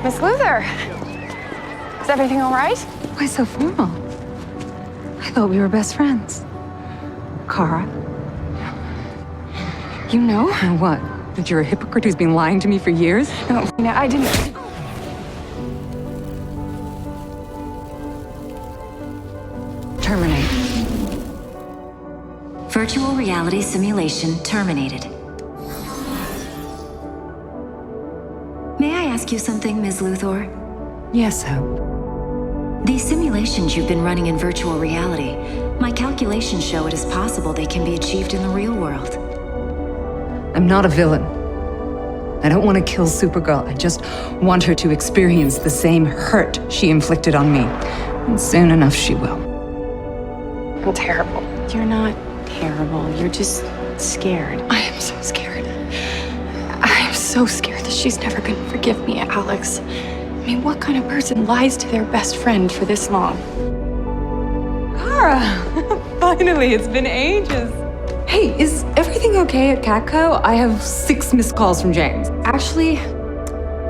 Miss Luthor, is everything all right? Why so formal? I thought we were best friends. Kara. You know? And what? That you're a hypocrite who's been lying to me for years? No, I didn't. Terminate. Virtual reality simulation terminated. May I ask you something, Ms. Luthor? Yes, Hope. These simulations you've been running in virtual reality, my calculations show it is possible they can be achieved in the real world. I'm not a villain. I don't want to kill Supergirl. I just want her to experience the same hurt she inflicted on me. And soon enough, she will. I'm terrible. You're not terrible. You're just scared. I am so scared. I am so scared that she's never going to forgive me, Alex. I mean, what kind of person lies to their best friend for this long? Kara! Finally, it's been ages. Hey, is everything okay at Catco? I have 6 missed calls from James. Actually,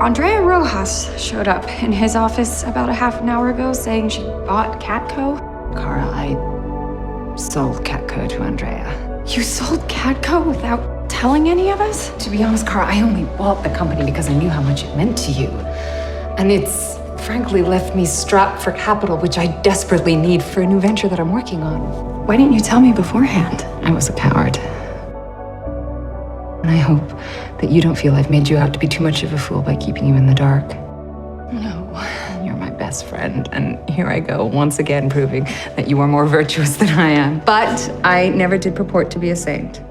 Andrea Rojas showed up in his office about a half an hour ago saying she bought Catco. Kara, I sold Catco to Andrea. You sold Catco without telling any of us? To be honest, Kara, I only bought the company because I knew how much it meant to you. And it's frankly left me strapped for capital, which I desperately need for a new venture that I'm working on. Why didn't you tell me beforehand? I was a coward. And I hope that you don't feel I've made you out to be too much of a fool by keeping you in the dark. No. You're my best friend, and here I go, once again proving that you are more virtuous than I am. But I never did purport to be a saint.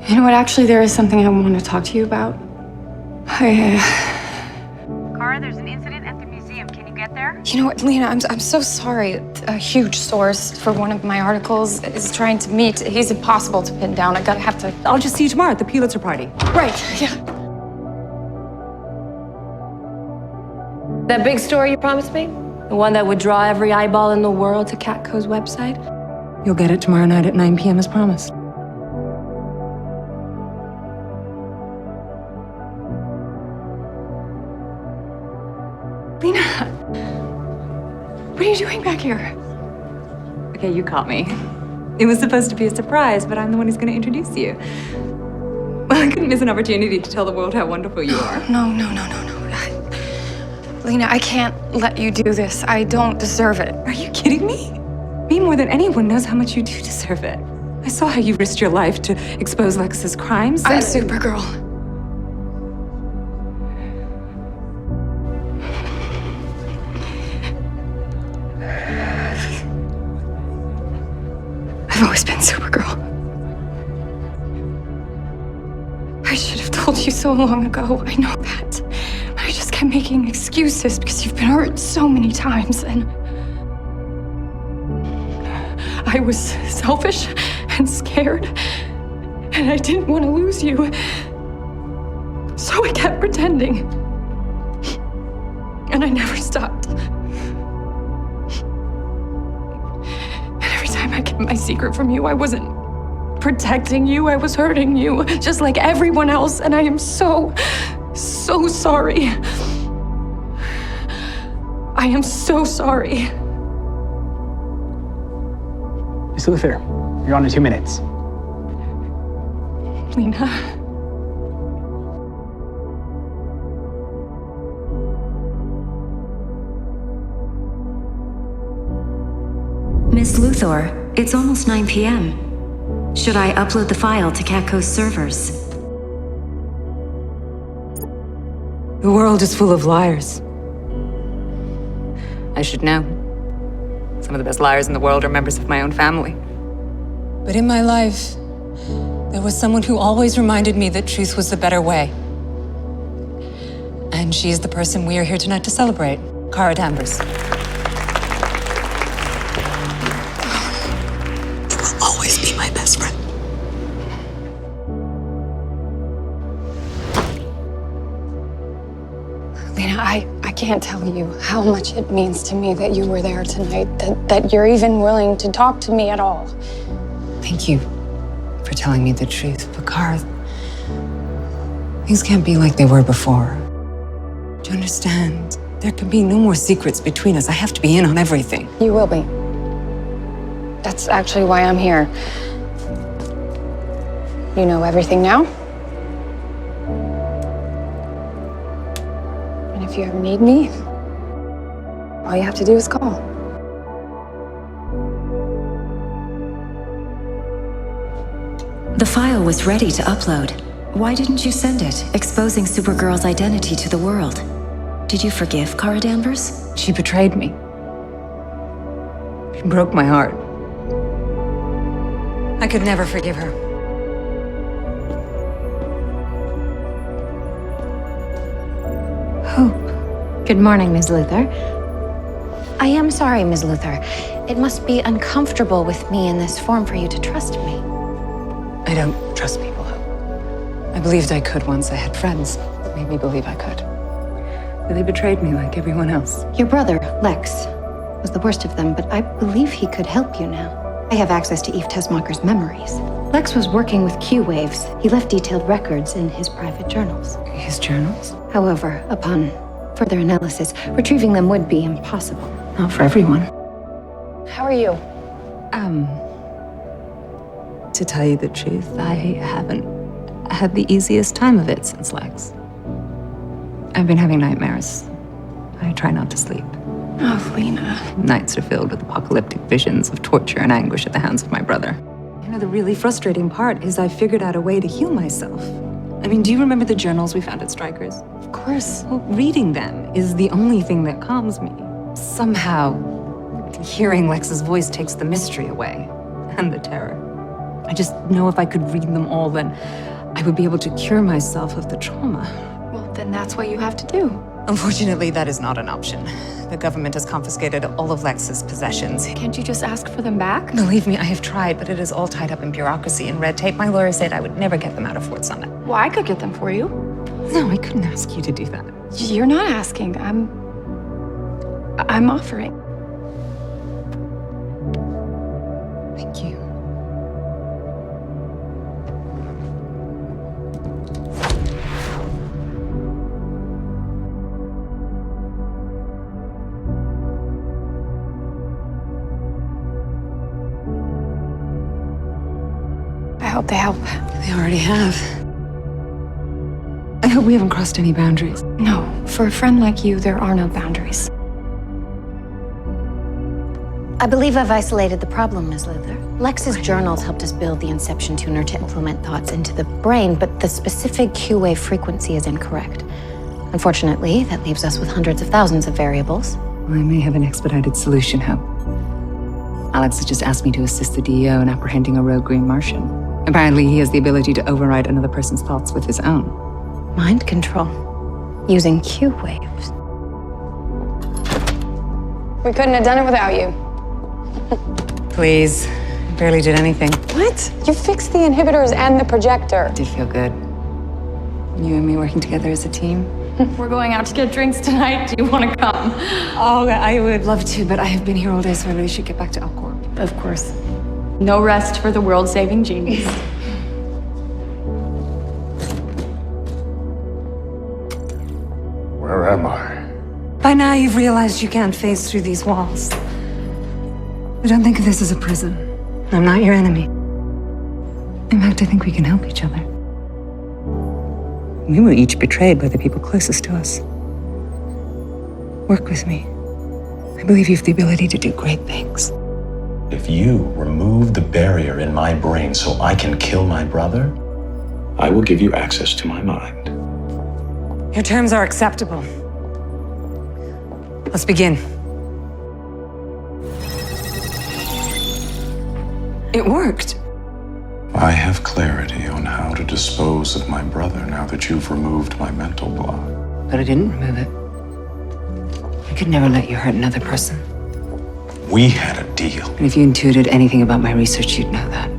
You know what, actually, there is something I want to talk to you about. Kara, there's an incident at the museum. Can you get there? You know what, Lena, I'm so sorry. A huge source for one of my articles is trying to meet. He's impossible to pin down. have to... I'll just see you tomorrow at the Pulitzer party. Right, yeah. That big story you promised me? The one that would draw every eyeball in the world to Catco's website? You'll get it tomorrow night at 9 p.m. as promised. Lena, what are you doing back here? Okay, you caught me. It was supposed to be a surprise, but I'm the one who's going to introduce you. Well, I couldn't miss an opportunity to tell the world how wonderful you are. No. Lena, I can't let you do this. I don't deserve it. Are you kidding me? Me more than anyone knows how much you do deserve it. I saw how you risked your life to expose Lex's crimes. I'm Supergirl. I've always been Supergirl. I should have told you so long ago. I know that. I just kept making excuses because you've been hurt so many times, and I was selfish and scared, and I didn't want to lose you. So I kept pretending, and I never stopped. And every time I kept my secret from you, I wasn't protecting you, I was hurting you, just like everyone else, and I am so sorry. I am so sorry. Miss Luthor, you're on in 2 minutes. Lena. Miss Luthor, it's almost 9 p.m. Should I upload the file to Catco's servers? The world is full of liars. I should know. Some of the best liars in the world are members of my own family. But in my life, there was someone who always reminded me that truth was the better way. And she is the person we are here tonight to celebrate, Karadanvers. You will always be my best friend. Lena, I can't tell you how much it means to me that you were there tonight, that you're even willing to talk to me at all. Thank you for telling me the truth, but Kara, things can't be like they were before. you understand? There can be no more secrets between us. I have to be in on everything. You will be. That's actually why I'm here. You know everything now? And if you ever need me, all you have to do is call. The file was ready to upload. Why didn't you send it, exposing Supergirl's identity to the world? Did you forgive Karadanvers? She betrayed me. She broke my heart. I could never forgive her. Hope. Good morning, Ms. Luthor. I am sorry, Ms. Luthor. It must be uncomfortable with me in this form for you to trust me. I don't trust people, Hope. I believed I could once. I had friends that made me believe I could. But they betrayed me like everyone else. Your brother, Lex, was the worst of them, but I believe he could help you now. I have access to Eve Tessmacher's memories. Lex was working with Q-Waves. He left detailed records in his private journals. His journals? However, upon further analysis, retrieving them would be impossible. Not for everyone. How are you? To tell you the truth, I haven't had the easiest time of it since Lex. I've been having nightmares. I try not to sleep. Oh, Lena. Nights are filled with apocalyptic visions of torture and anguish at the hands of my brother. You know, the really frustrating part is I figured out a way to heal myself. I mean, do you remember the journals we found at Stryker's? Of course. Well, reading them is the only thing that calms me. Somehow, hearing Lex's voice takes the mystery away, and the terror. I just know if I could read them all, then I would be able to cure myself of the trauma. Well, then that's what you have to do. Unfortunately, that is not an option. The government has confiscated all of Lex's possessions. Can't you just ask for them back? Believe me, I have tried, but it is all tied up in bureaucracy and red tape. My lawyer said I would never get them out of Fort Summit. Well, I could get them for you. No, I couldn't ask you to do that. You're not asking. I'm offering. Thank you. I hope they help. They already have. I hope we haven't crossed any boundaries. No, for a friend like you, there are no boundaries. I believe I've isolated the problem, Ms. Luthor. Lex's journals helped us build the Inception Tuner to implement thoughts into the brain, but the specific Q-wave frequency is incorrect. Unfortunately, that leaves us with hundreds of thousands of variables. I may have an expedited solution, Hope. Alex has just asked me to assist the DEO in apprehending a rogue green Martian. Apparently, he has the ability to override another person's thoughts with his own. Mind control. Using Q-waves. We couldn't have done it without you. Please. I barely did anything. What? You fixed the inhibitors and the projector. It did feel good. You and me working together as a team. We're going out to get drinks tonight. Do you want to come? Oh, I would love to, but I have been here all day, so I really should get back to Alcorp. Of course. No rest for the world-saving genius. Where am I? By now, you've realized you can't phase through these walls. I don't think of this as a prison. I'm not your enemy. In fact, I think we can help each other. We were each betrayed by the people closest to us. Work with me. I believe you have the ability to do great things. If you remove the barrier in my brain so I can kill my brother, I will give you access to my mind. Your terms are acceptable. Let's begin. It worked. I have clarity on how to dispose of my brother now that you've removed my mental block. But I didn't remove it. I could never let you hurt another person. We had a deal. And if you intuited anything about my research, you'd know that.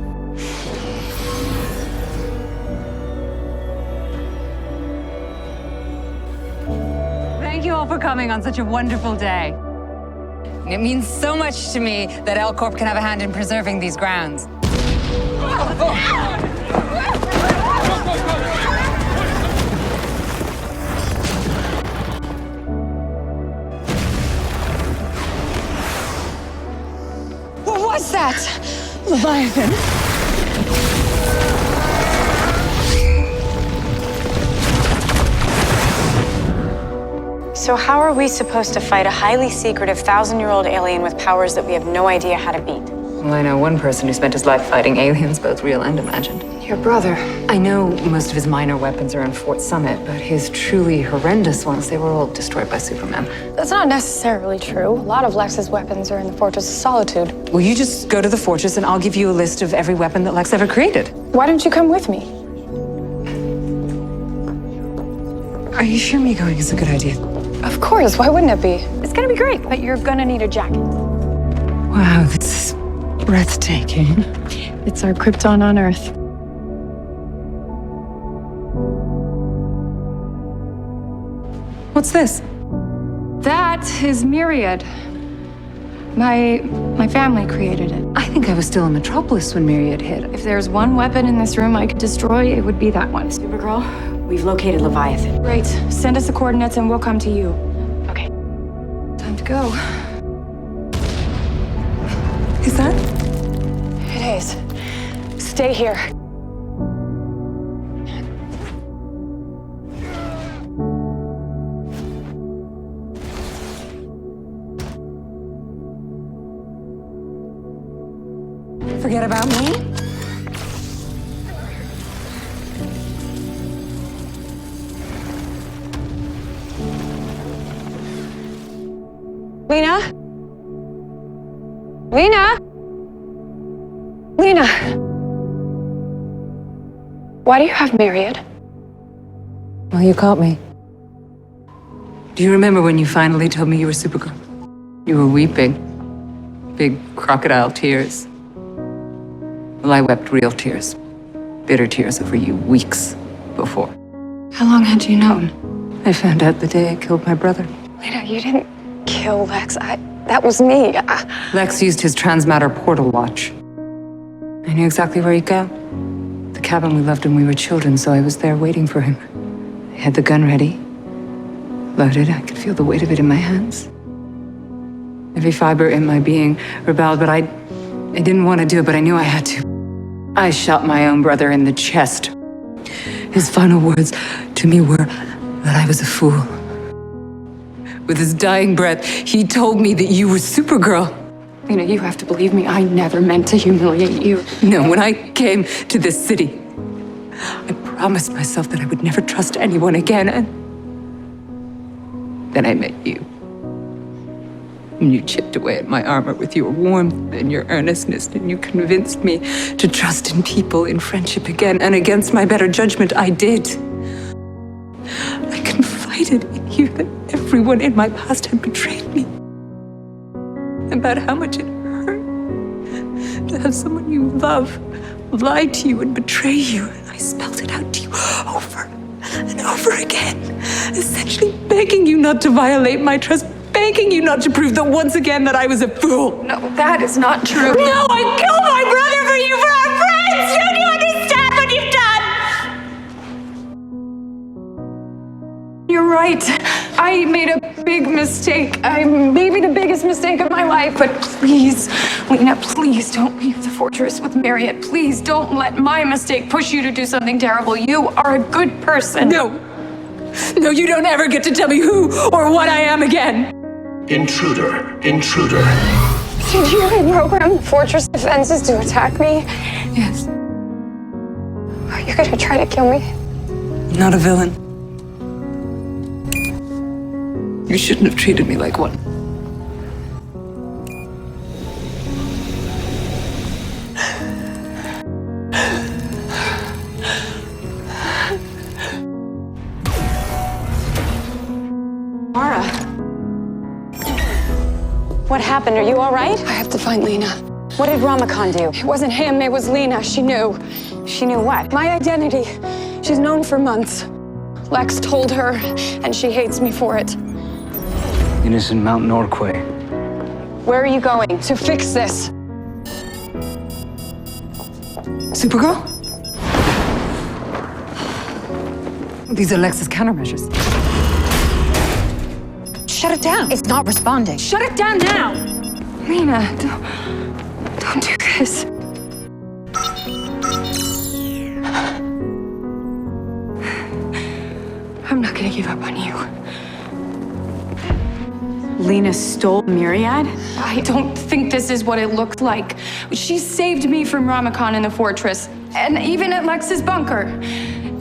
Thank you all for coming on such a wonderful day. It means so much to me that L-Corp can have a hand in preserving these grounds. was that? Leviathan. So how are we supposed to fight a highly secretive 1,000-year-old alien with powers that we have no idea how to beat? Well, I know one person who spent his life fighting aliens, both real and imagined. Your brother. I know most of his minor weapons are in Fort Summit, but his truly horrendous ones, they were all destroyed by Superman. That's not necessarily true. A lot of Lex's weapons are in the Fortress of Solitude. Well, you just go to the fortress and I'll give you a list of every weapon that Lex ever created. Why don't you come with me? Are you sure me going is a good idea? Of course, why wouldn't it be? It's gonna be great, but you're gonna need a jacket. Wow, this is breathtaking. It's our Krypton on Earth. What's this? That is Myriad. My family created it. I think I was still in Metropolis when Myriad hit. If there's one weapon in this room I could destroy, it would be that one. Supergirl, we've located Leviathan. Great. Send us the coordinates and we'll come to you. Okay. Time to go. Is that? It is. Stay here. Forget about me? Lena? Lena? Lena? Why do you have Myriad? Well, you caught me. Do you remember when you finally told me you were Supergirl? You were weeping. Big crocodile tears. Well, I wept real tears. Bitter tears over you weeks before. How long had you known? I found out the day I killed my brother. Lena, you didn't kill Lex. That was me. Lex used his transmatter portal watch. I knew exactly where he'd go. The cabin we loved when we were children, so I was there waiting for him. I had the gun ready. Loaded, I could feel the weight of it in my hands. Every fiber in my being rebelled, but I didn't want to do it, but I knew I had to. I shot my own brother in the chest. His final words to me were that I was a fool. With his dying breath, he told me that you were Supergirl. Lena, you have to believe me. I never meant to humiliate you. No, when I came to this city, I promised myself that I would never trust anyone again, and then I met you. And you chipped away at my armor with your warmth and your earnestness, and you convinced me to trust in people, in friendship again, and against my better judgment, I did. I confided in you that everyone in my past had betrayed me. About how much it hurt to have someone you love lie to you and betray you. And I spelled it out to you over and over again, essentially begging you not to violate my trust, begging you not to prove that once again that I was a fool. No, that is not true. No, I killed my brother for you, for our friends! Don't you understand what you've done? You're right. I made a big mistake. Maybe the biggest mistake of my life. But please, Lena, please don't leave the fortress with Myriad. Please don't let my mistake push you to do something terrible. You are a good person. No. No, you don't ever get to tell me who or what I am again. Intruder, intruder. Did you reprogram the fortress defenses to attack me? Yes. Are you gonna try to kill me? Not a villain. You shouldn't have treated me like one. Mara. What happened? Are you all right? I have to find Lena. What did Ramakan do? It wasn't him, it was Lena. She knew. She knew what? My identity. She's known for months. Lex told her, and she hates me for it. Innocent Mount Norquay. Where are you going? To fix this. Supergirl? These are Lex's countermeasures. Shut it down. It's not responding. Shut it down now! Lena, Don't do this. I'm not gonna give up on you. Lena stole Myriad? I don't think this is what it looked like. She saved me from Ramakan in the fortress, and even at Lex's bunker.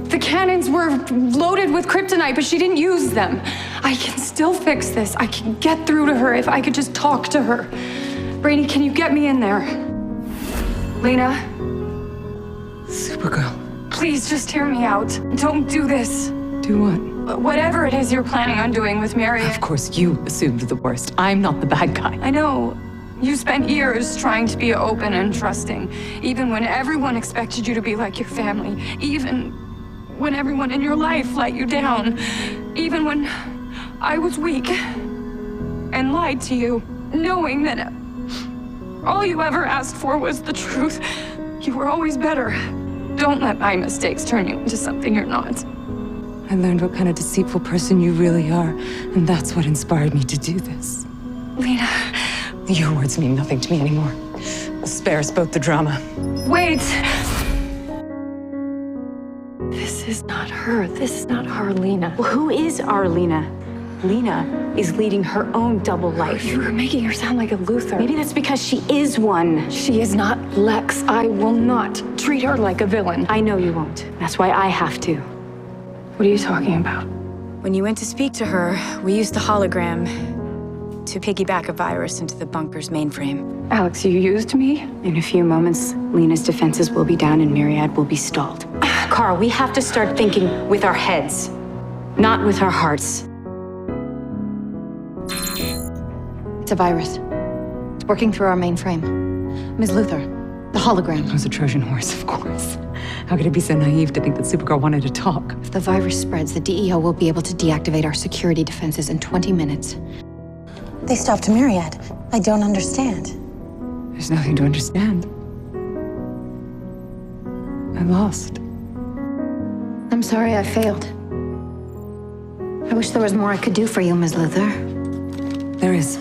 The cannons were loaded with kryptonite, but she didn't use them. I can still fix this. I can get through to her if I could just talk to her. Brainia, can you get me in there? Lena? Supergirl. Please just hear me out. Don't do this. Do what? Whatever it is you're planning on doing with Myriad. Of course, you assumed the worst. I'm not the bad guy. I know. You spent years trying to be open and trusting, even when everyone expected you to be like your family, even when everyone in your life let you down, even when I was weak and lied to you, knowing that all you ever asked for was the truth. You were always better. Don't let my mistakes turn you into something you're not. I learned what kind of deceitful person you really are, and that's what inspired me to do this. Lena. Your words mean nothing to me anymore. Spare us both the drama. Wait! This is not her. This is not our Lena. Well, who is our Lena? Lena is leading her own double life. You were making her sound like a Luthor. Maybe that's because she is one. She is not Lex. I will not treat her like a villain. I know you won't. That's why I have to. What are you talking about? When you went to speak to her, we used the hologram to piggyback a virus into the bunker's mainframe. Alex, you used me? In a few moments, Lena's defenses will be down and Myriad will be stalled. Carl, we have to start thinking with our heads, not with our hearts. It's a virus. It's working through our mainframe. Ms. Luthor, the hologram. I was a Trojan horse, of course. How could I be so naive to think that Supergirl wanted to talk? If the virus spreads, the DEO will be able to deactivate our security defenses in 20 minutes. They stopped Myriad. I don't understand. There's nothing to understand. I lost. I'm sorry I failed. I wish there was more I could do for you, Ms. Luthor. There is.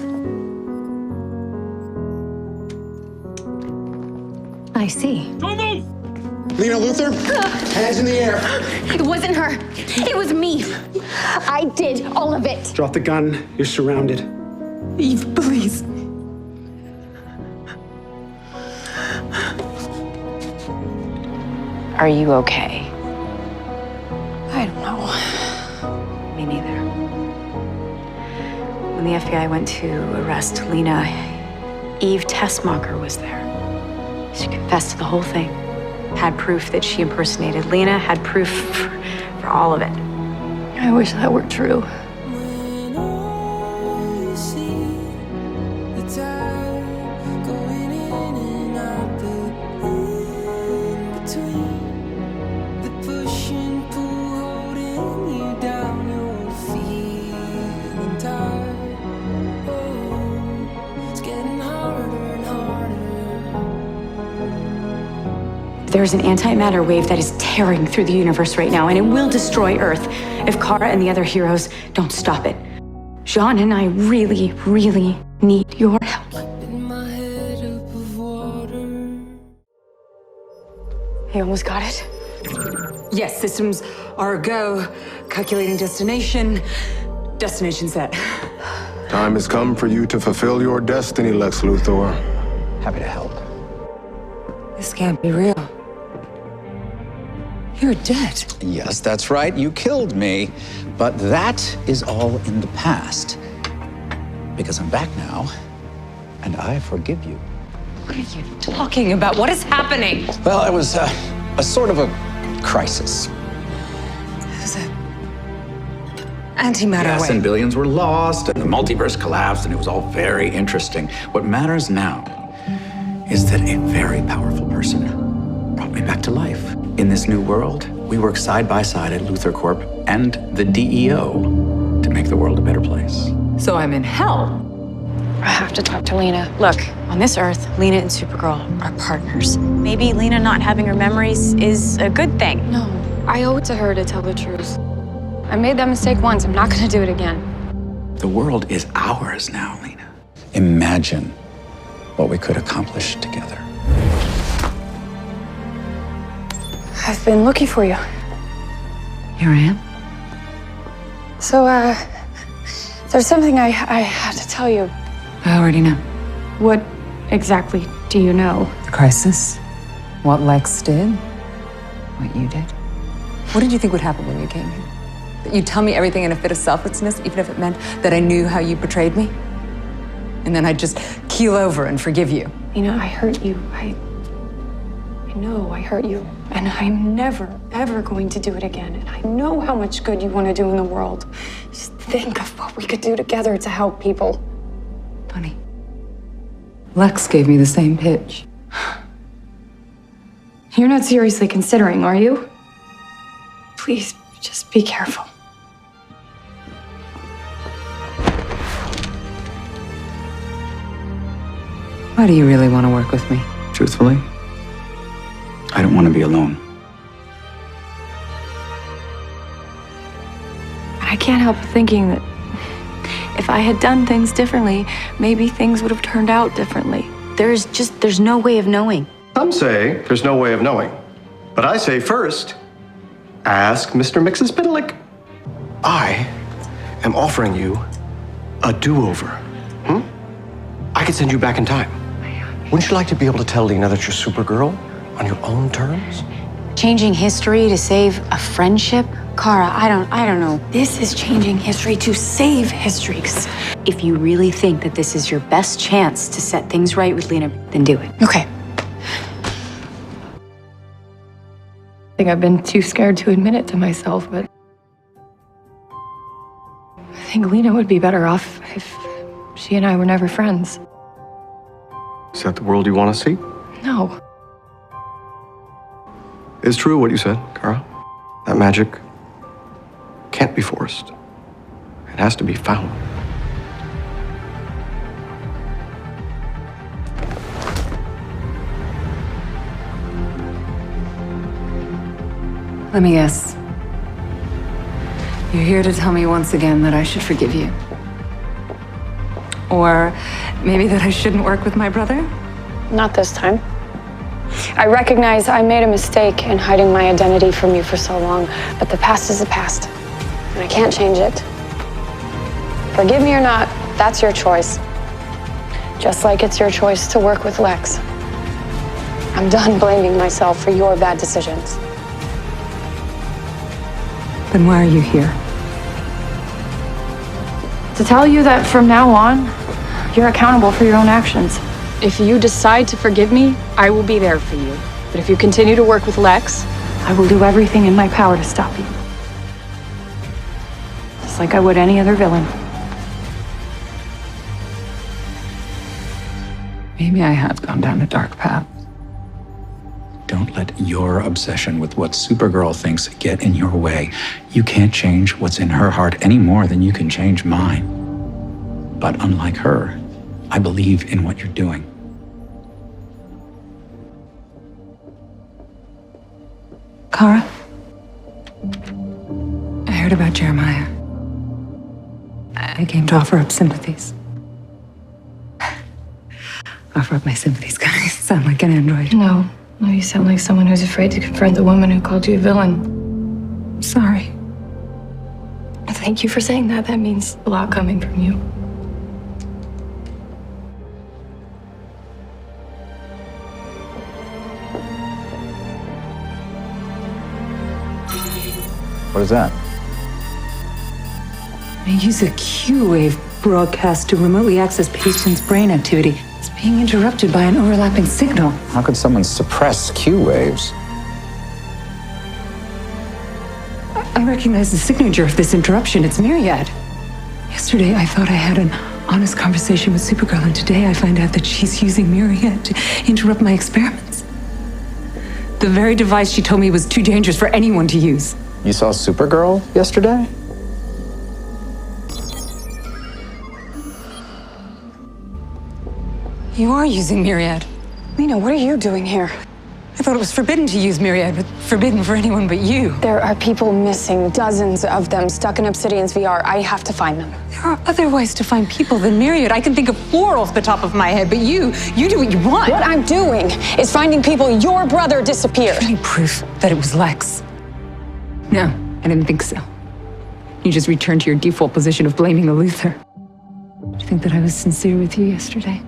I see. Don't move! Lenaluthor, hands in the air. It wasn't her. It was me. I did all of it. Drop the gun. You're surrounded. Eve, please. Are you okay? I don't know. Me neither. When the FBI went to arrest Lena, Eve Tessmacher was there. She confessed to the whole thing. Had proof that she impersonated Lena, had proof for all of it. I wish that were true. There's an antimatter wave that is tearing through the universe right now, and it will destroy Earth if Kara and the other heroes don't stop it. Jean and I really, really need your help. You almost got it? Yes, systems are a go. Calculating destination. Destination set. Time has come for you to fulfill your destiny, Lex Luthor. Happy to help. This can't be real. You're dead. Yes, that's right. You killed me. But that is all in the past. Because I'm back now, and I forgive you. What are you talking about? What is happening? Well, it was a sort of a crisis. It was an antimatter Yes, wave. and billions were lost, and the multiverse collapsed, and it was all very interesting. What matters now is that a very powerful person brought me back to life. In this new world, we work side by side at Supercorp and the DEO to make the world a better place. So I'm in hell. I have to talk to Lena. Look, on this Earth, Lena and Supergirl are partners. Maybe Lena not having her memories is a good thing. No, I owe it to her to tell the truth. I made that mistake once. I'm not going to do it again. The world is ours now, Lena. Imagine what we could accomplish together. I've been looking for you. Here I am. So, there's something I have to tell you. I already know. What exactly do you know? The crisis. What Lex did. What you did. What did you think would happen when you came here? That you'd tell me everything in a fit of selflessness, even if it meant that I knew how you betrayed me? And then I'd just keel over and forgive you. You know, I hurt you. I know I hurt you. And I'm never, ever going to do it again. And I know how much good you want to do in the world. Just think of what we could do together to help people. Funny. Lex gave me the same pitch. You're not seriously considering, are you? Please, just be careful. Why do you really want to work with me? Truthfully, I don't want to be alone. I can't help thinking that if I had done things differently, maybe things would have turned out differently. There's no way of knowing. Some say there's no way of knowing. But I say first, ask Mr. Mixes Biddlick. I am offering you a do-over. I could send you back in time. Wouldn't you like to be able to tell Lena that you're Supergirl on your own terms? Changing history to save a friendship? Kara, I don't know. This is changing history to save history. If you really think that this is your best chance to set things right with Lena, then do it. Okay. I think I've been too scared to admit it to myself, but I think Lena would be better off if she and I were never friends. Is that the world you want to see? No. It's true what you said, Kara. That magic can't be forced. It has to be found. Let me guess. You're here to tell me once again that I should forgive you. Or maybe that I shouldn't work with my brother? Not this time. I recognize I made a mistake in hiding my identity from you for so long, but the past is the past, and I can't change it. Forgive me or not, that's your choice. Just like it's your choice to work with Lex. I'm done blaming myself for your bad decisions. Then why are you here? To tell you that from now on, you're accountable for your own actions. If you decide to forgive me, I will be there for you. But if you continue to work with Lex, I will do everything in my power to stop you. Just like I would any other villain. Maybe I have gone down a dark path. Don't let your obsession with what Supergirl thinks get in your way. You can't change what's in her heart any more than you can change mine. But unlike her, I believe in what you're doing. Kara? I heard about Jeremiah. I came to offer up sympathies. Offer up my sympathies. God, I sound like an android. No, you sound like someone who's afraid to confront the woman who called you a villain. I'm sorry. Thank you for saying that. That means a lot coming from you. What is that? I use a Q-wave broadcast to remotely access patients' brain activity. It's being interrupted by an overlapping signal. How could someone suppress Q waves? I recognize the signature of this interruption. It's Myriad. Yesterday, I thought I had an honest conversation with Supergirl, and today I find out that she's using Myriad to interrupt my experiments. The very device she told me was too dangerous for anyone to use. You saw Supergirl yesterday? You are using Myriad. Lena, what are you doing here? I thought it was forbidden to use Myriad, but forbidden for anyone but you. There are people missing, dozens of them, stuck in Obsidian's VR. I have to find them. There are other ways to find people than Myriad. I can think of 4 off the top of my head, but you do what you want. What I'm doing is finding people. Your brother disappeared. Any proof that it was Lex? No, I didn't think so. You just returned to your default position of blaming the Luthor. Do you think that I was sincere with you yesterday?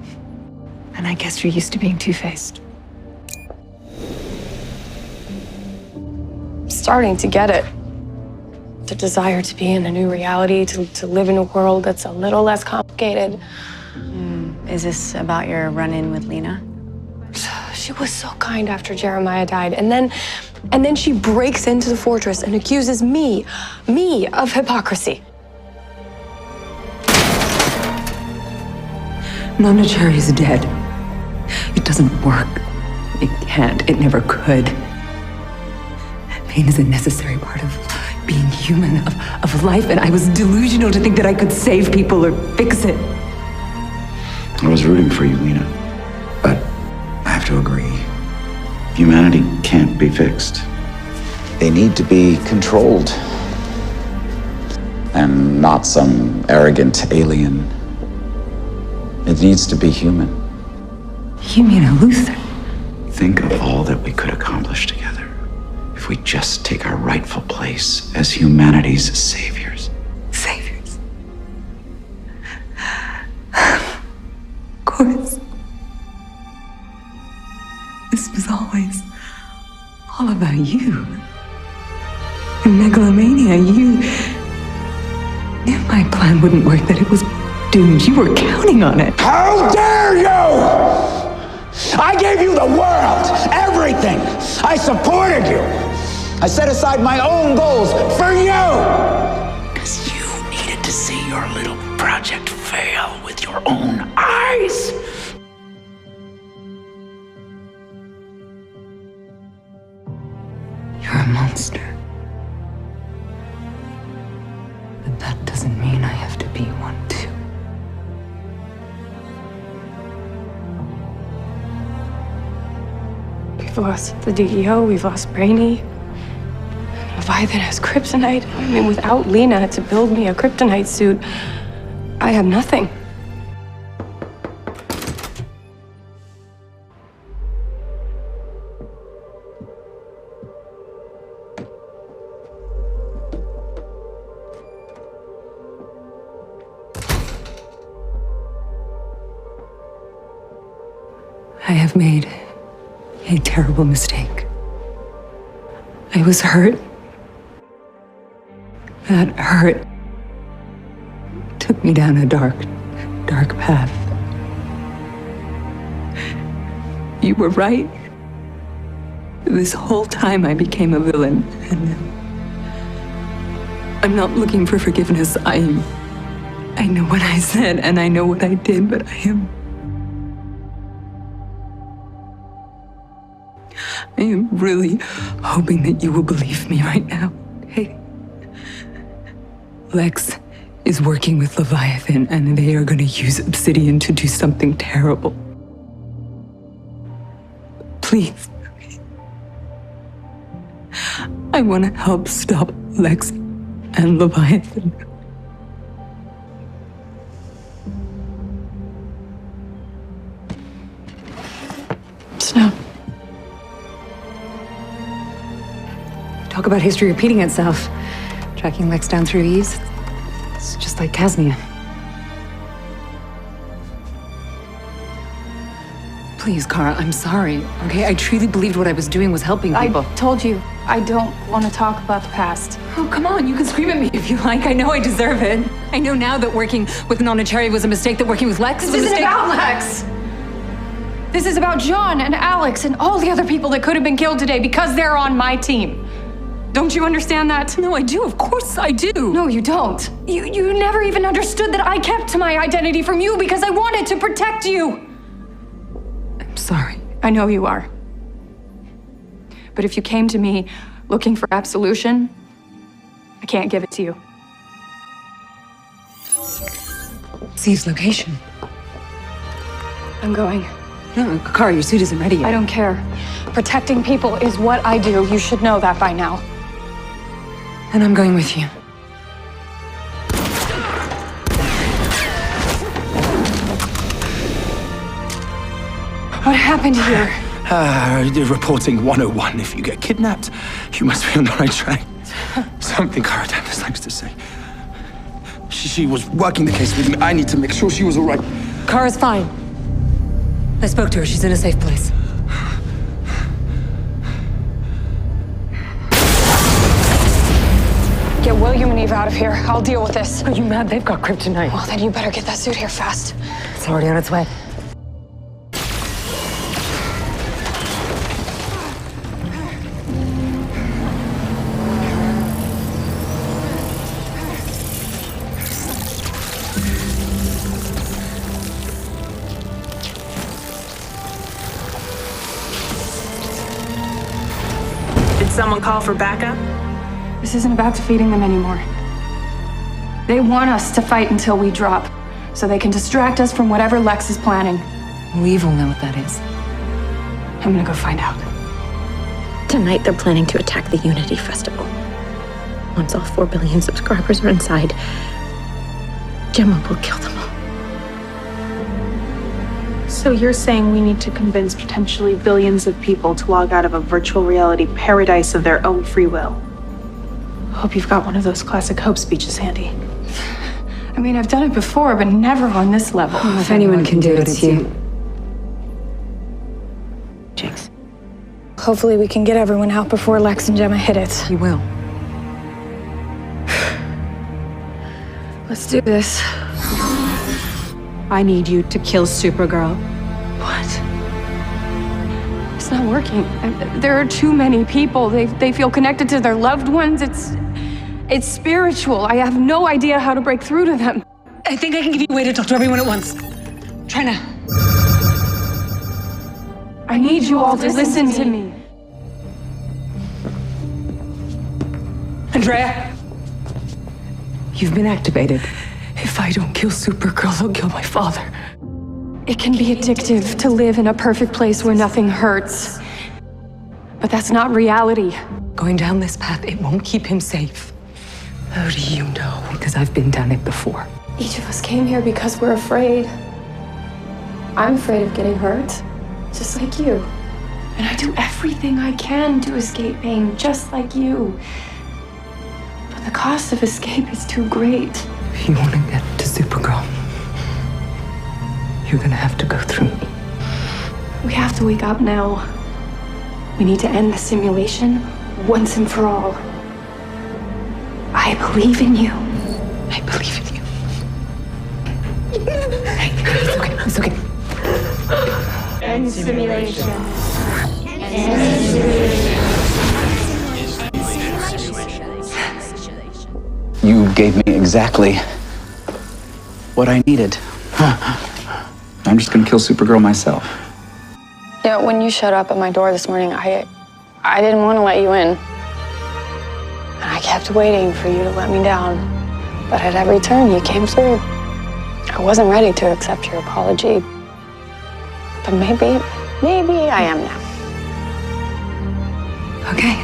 And I guess you're used to being two-faced. Starting to get it. The desire to be in a new reality, to live in a world that's a little less complicated. Is this about your run-in with Lena? She was so kind after Jeremiah died, and then she breaks into the fortress and accuses me of hypocrisy. Nonachari is dead. It doesn't work. It can't. It never could. Pain is a necessary part of being human, of life, and I was delusional to think that I could save people or fix it. I was rooting for you, Lena. But I have to agree. Humanity can't be fixed. They need to be controlled. And not some arrogant alien. It needs to be human. You mean a Luthor? Think of all that we could accomplish together if we just take our rightful place as humanity's saviors. Saviors? Of course. This was always all about you. In megalomania, you knew my plan wouldn't work, that it was doomed. You were counting on it. How dare you! I gave you the world, everything. I supported you. I set aside my own goals for you. Because you needed to see your little project fail with your own eyes. You're a monster. But that doesn't mean I have to be one too. We've lost the DEO, we've lost Brainia. Leviathan has kryptonite. I mean, without Lena to build me a kryptonite suit, I have nothing. I have made a terrible mistake. I was hurt. That hurt took me down a dark path. You were right. This whole time I became a villain, and I'm not looking for forgiveness. I know what I said and I know what I did, but I am really hoping that you will believe me right now, okay? Lex is working with Leviathan, and they are going to use Obsidian to do something terrible. Please. I want to help stop Lex and Leviathan. Snow. Talk about history repeating itself. Tracking Lex down through Eves. It's just like Casnia. Please, Kara, I'm sorry, okay? I truly believed what I was doing was helping people. I told you, I don't want to talk about the past. Oh, come on, you can scream at me if you like. I know I deserve it. I know now that working with Nonachari was a mistake, that working with Lex was a mistake. This isn't about Lex! This is about John and Alex and all the other people that could have been killed today because they're on my team. Don't you understand that? No, I do. Of course I do. No, you don't. You never even understood that I kept my identity from you because I wanted to protect you. I'm sorry. I know you are. But if you came to me looking for absolution, I can't give it to you. Steve's location. I'm going. No, Kara, your suit isn't ready yet. I don't care. Protecting people is what I do. You should know that by now. And I'm going with you. What happened here? Reporting 101. If you get kidnapped, you must be on the right track. Something Karadanvers likes to say. She was working the case with me. I need to make sure she was all right. Kara's fine. I spoke to her. She's in a safe place. Get William and Eve out of here. I'll deal with this. Are you mad? They've got kryptonite. Well, then you better get that suit here fast. It's already on its way. Did someone call for backup? This isn't about defeating them anymore. They want us to fight until we drop, so they can distract us from whatever Lex is planning. We've all know what that is. I'm gonna go find out. Tonight, they're planning to attack the Unity Festival. Once all 4 billion subscribers are inside, Gemma will kill them all. So you're saying we need to convince potentially billions of people to log out of a virtual reality paradise of their own free will? Hope you've got one of those classic Hope speeches handy. I mean, I've done it before, but never on this level. Well, if anyone can do it, it's you. Jinx. Hopefully we can get everyone out before Lex and Gemma hit it. You will. Let's do this. I need you to kill Supergirl. What? It's not working. There are too many people. They feel connected to their loved ones. It's spiritual. I have no idea how to break through to them. I think I can give you a way to talk to everyone at once. Try now. I need you all to listen to me. Andrea! You've been activated. If I don't kill Supergirl, they'll kill my father. It can be addictive to live in a perfect place where nothing hurts. But that's not reality. Going down this path, it won't keep him safe. How do you know? Because I've been down it before. Each of us came here because we're afraid. I'm afraid of getting hurt, just like you. And I do everything I can to escape pain, just like you. But the cost of escape is too great. If you want to get to Supergirl, you're gonna have to go through me. We have to wake up now. We need to end the simulation once and for all. I believe in you. I believe in you. Hey, it's okay. It's okay. End simulation. You gave me exactly what I needed. I'm just gonna kill Supergirl myself. Yeah, when you showed up at my door this morning, I didn't want to let you in. And I kept waiting for you to let me down. But at every turn, you came through. I wasn't ready to accept your apology. But maybe I am now. Okay.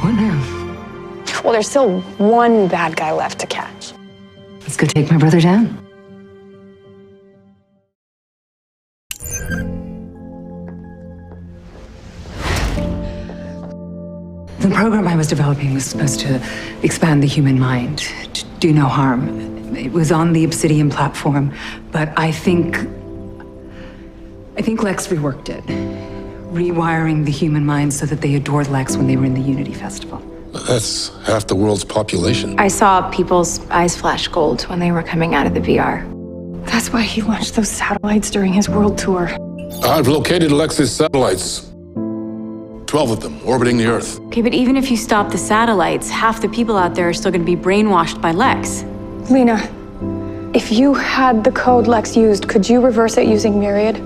What now? Well, there's still one bad guy left to catch. Let's go take my brother down. The program I was developing was supposed to expand the human mind, to do no harm. It was on the Obsidian platform, but I think Lex reworked it, rewiring the human mind so that they adored Lex when they were in the Unity Festival. That's half the world's population. I saw people's eyes flash gold when they were coming out of the VR. That's why he launched those satellites during his world tour. I've located Lex's satellites. 12 of them orbiting the Earth. Okay, but even if you stop the satellites, half the people out there are still going to be brainwashed by Lex. Lena, if you had the code Lex used, could you reverse it using Myriad?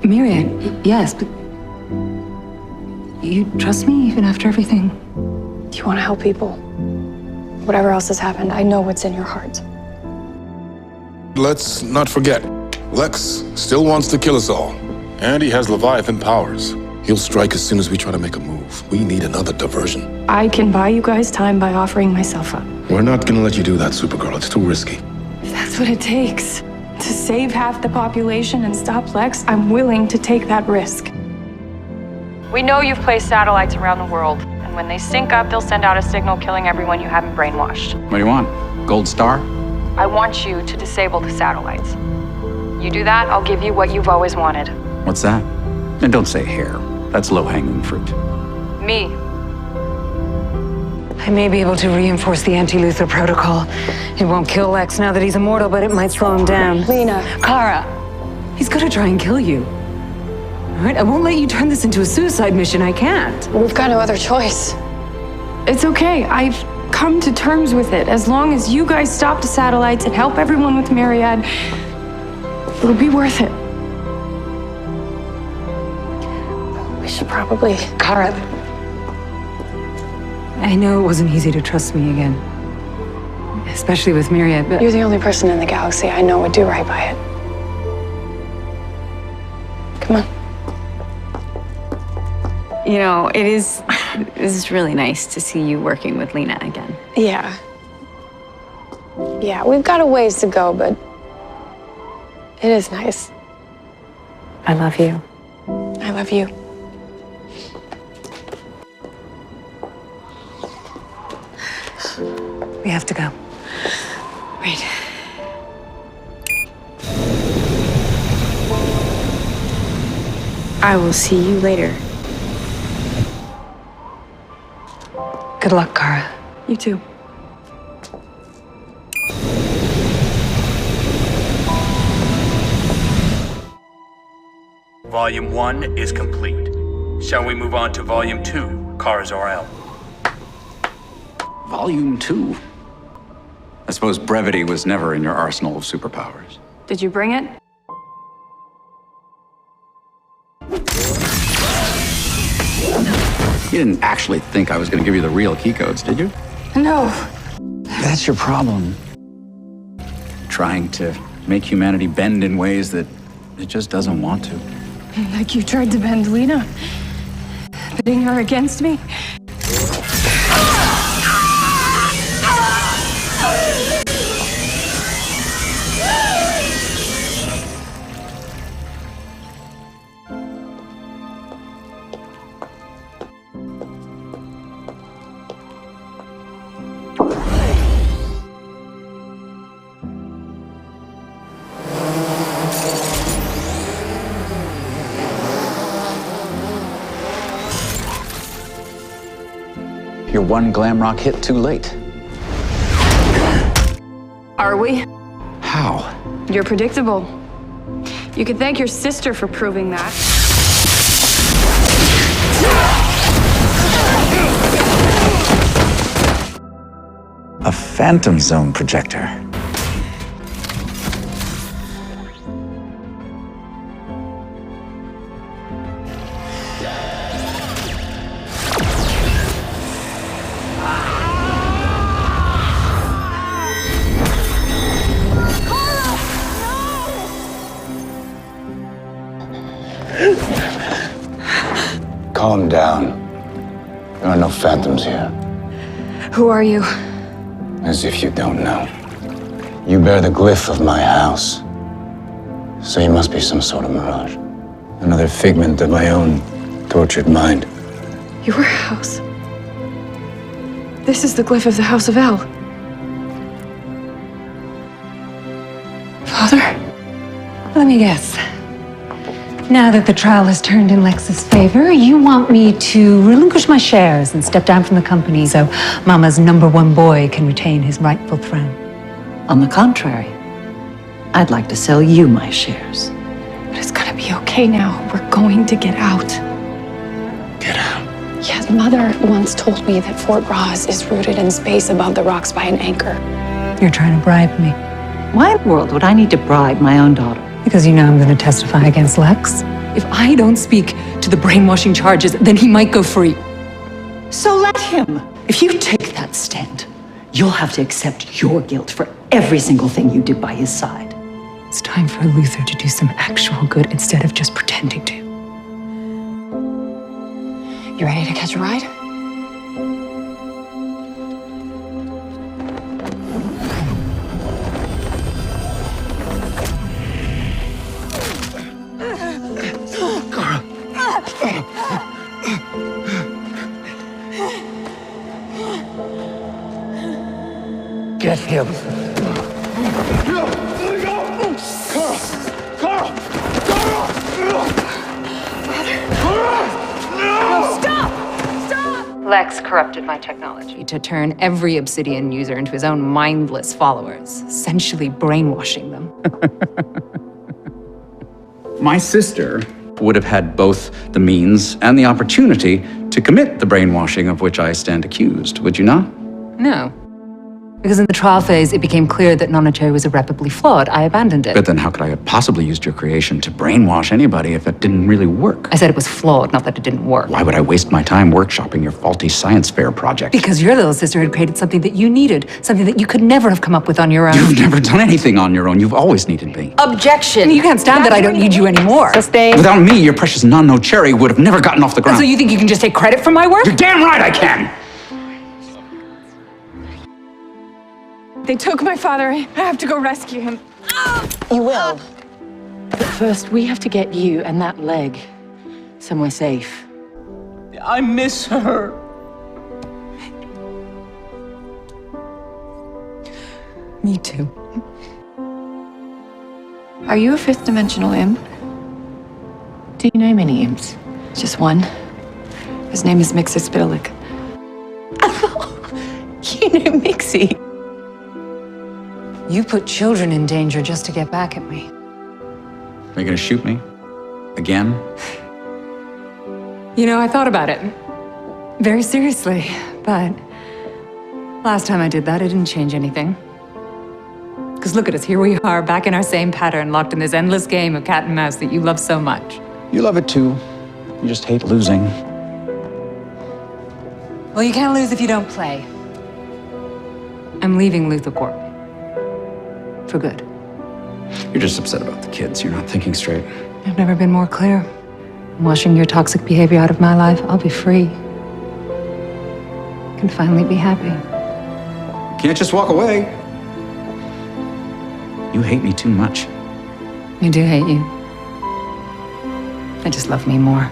Myriad, yes, but you trust me even after everything? Do you want to help people? Whatever else has happened, I know what's in your heart. Let's not forget, Lex still wants to kill us all. And he has Leviathan powers. He'll strike as soon as we try to make a move. We need another diversion. I can buy you guys time by offering myself up. We're not gonna let you do that, Supergirl. It's too risky. If that's what it takes to save half the population and stop Lex, I'm willing to take that risk. We know you've placed satellites around the world, and when they sync up, they'll send out a signal killing everyone you haven't brainwashed. What do you want? Gold star? I want you to disable the satellites. You do that, I'll give you what you've always wanted. What's that? And don't say hair. That's low-hanging fruit. Me. I may be able to reinforce the anti-Luthor protocol. It won't kill Lex now that he's immortal, but it might slow him down. Lena. Kara, he's gonna try and kill you. All right, I won't let you turn this into a suicide mission. I can't. We've got no other choice. It's okay. I've come to terms with it. As long as you guys stop the satellites and help everyone with Myriad, it'll be worth it. We should probably... Kara, I know it wasn't easy to trust me again. Especially with Myriad, but... You're the only person in the galaxy I know would do right by it. Come on. You know, it is really nice to see you working with Lena again. Yeah. Yeah, we've got a ways to go, but it is nice. I love you. I love you. We have to go. Right. I will see you later. Good luck, Kara. You too. Volume 1 is complete. Shall we move on to Volume 2, Kara Zor-El? Volume 2? I suppose brevity was never in your arsenal of superpowers. Did you bring it? You didn't actually think I was going to give you the real key codes, did you? No. That's your problem. Trying to make humanity bend in ways that it just doesn't want to. Like you tried to bend Lena, pitting her against me. You're one glam rock hit too late. Are we? How? You're predictable. You could thank your sister for proving that. A phantom zone projector. Calm down. There are no phantoms here. Who are you? As if you don't know. You bear the glyph of my house. So you must be some sort of mirage. Another figment of my own tortured mind. Your house. This is the glyph of the House of El. Father? Let me guess. Now that the trial has turned in Lex's favor, you want me to relinquish my shares and step down from the company so Mama's #1 boy can retain his rightful throne. On the contrary, I'd like to sell you my shares. But it's gonna be okay now. We're going to get out. Get out? Yeah, Mother once told me that Fort Ross is rooted in space above the rocks by an anchor. You're trying to bribe me. Why in the world would I need to bribe my own daughter? Because you know I'm going to testify against Lex. If I don't speak to the brainwashing charges, then he might go free. So let him. If you take that stand, you'll have to accept your guilt for every single thing you did by his side. It's time for Luthor to do some actual good instead of just pretending to. You ready to catch a ride? Get him. Lex corrupted my technology to turn every Obsidian user into his own mindless followers, essentially brainwashing them. My sister would have had both the means and the opportunity to commit the brainwashing of which I stand accused, would you not? No. Because in the trial phase, it became clear that Nooooo was irreparably flawed. I abandoned it. But then how could I have possibly used your creation to brainwash anybody if it didn't really work? I said it was flawed, not that it didn't work. Why would I waste my time workshopping your faulty science fair project? Because your little sister had created something that you needed, something that you could never have come up with on your own. You've never done anything on your own. You've always needed me. Objection! You can't stand that I don't need you anymore. Sustain. Without me, your precious Nano Cherry would have never gotten off the ground. So you think you can just take credit for my work? You're damn right I can! They took my father. I have to go rescue him. You will. But first, we have to get you and that leg somewhere safe. I miss her. Me too. Are you a fifth dimensional imp? Do you know many imps? Just one. His name is melissabenoist. You know Mixie. You put children in danger just to get back at me. Are you gonna shoot me? Again? You know, I thought about it. Very seriously, but last time I did that, it didn't change anything. Because look at us, here we are, back in our same pattern, locked in this endless game of cat and mouse that you love so much. You love it too. You just hate losing. Well, you can't lose if you don't play. I'm leaving Supercorp. For good. You're just upset about the kids. You're not thinking straight. I've never been more clear. I'm washing your toxic behavior out of my life. I'll be free. I can finally be happy. Can't just walk away. You hate me too much. I do hate you. I just love me more.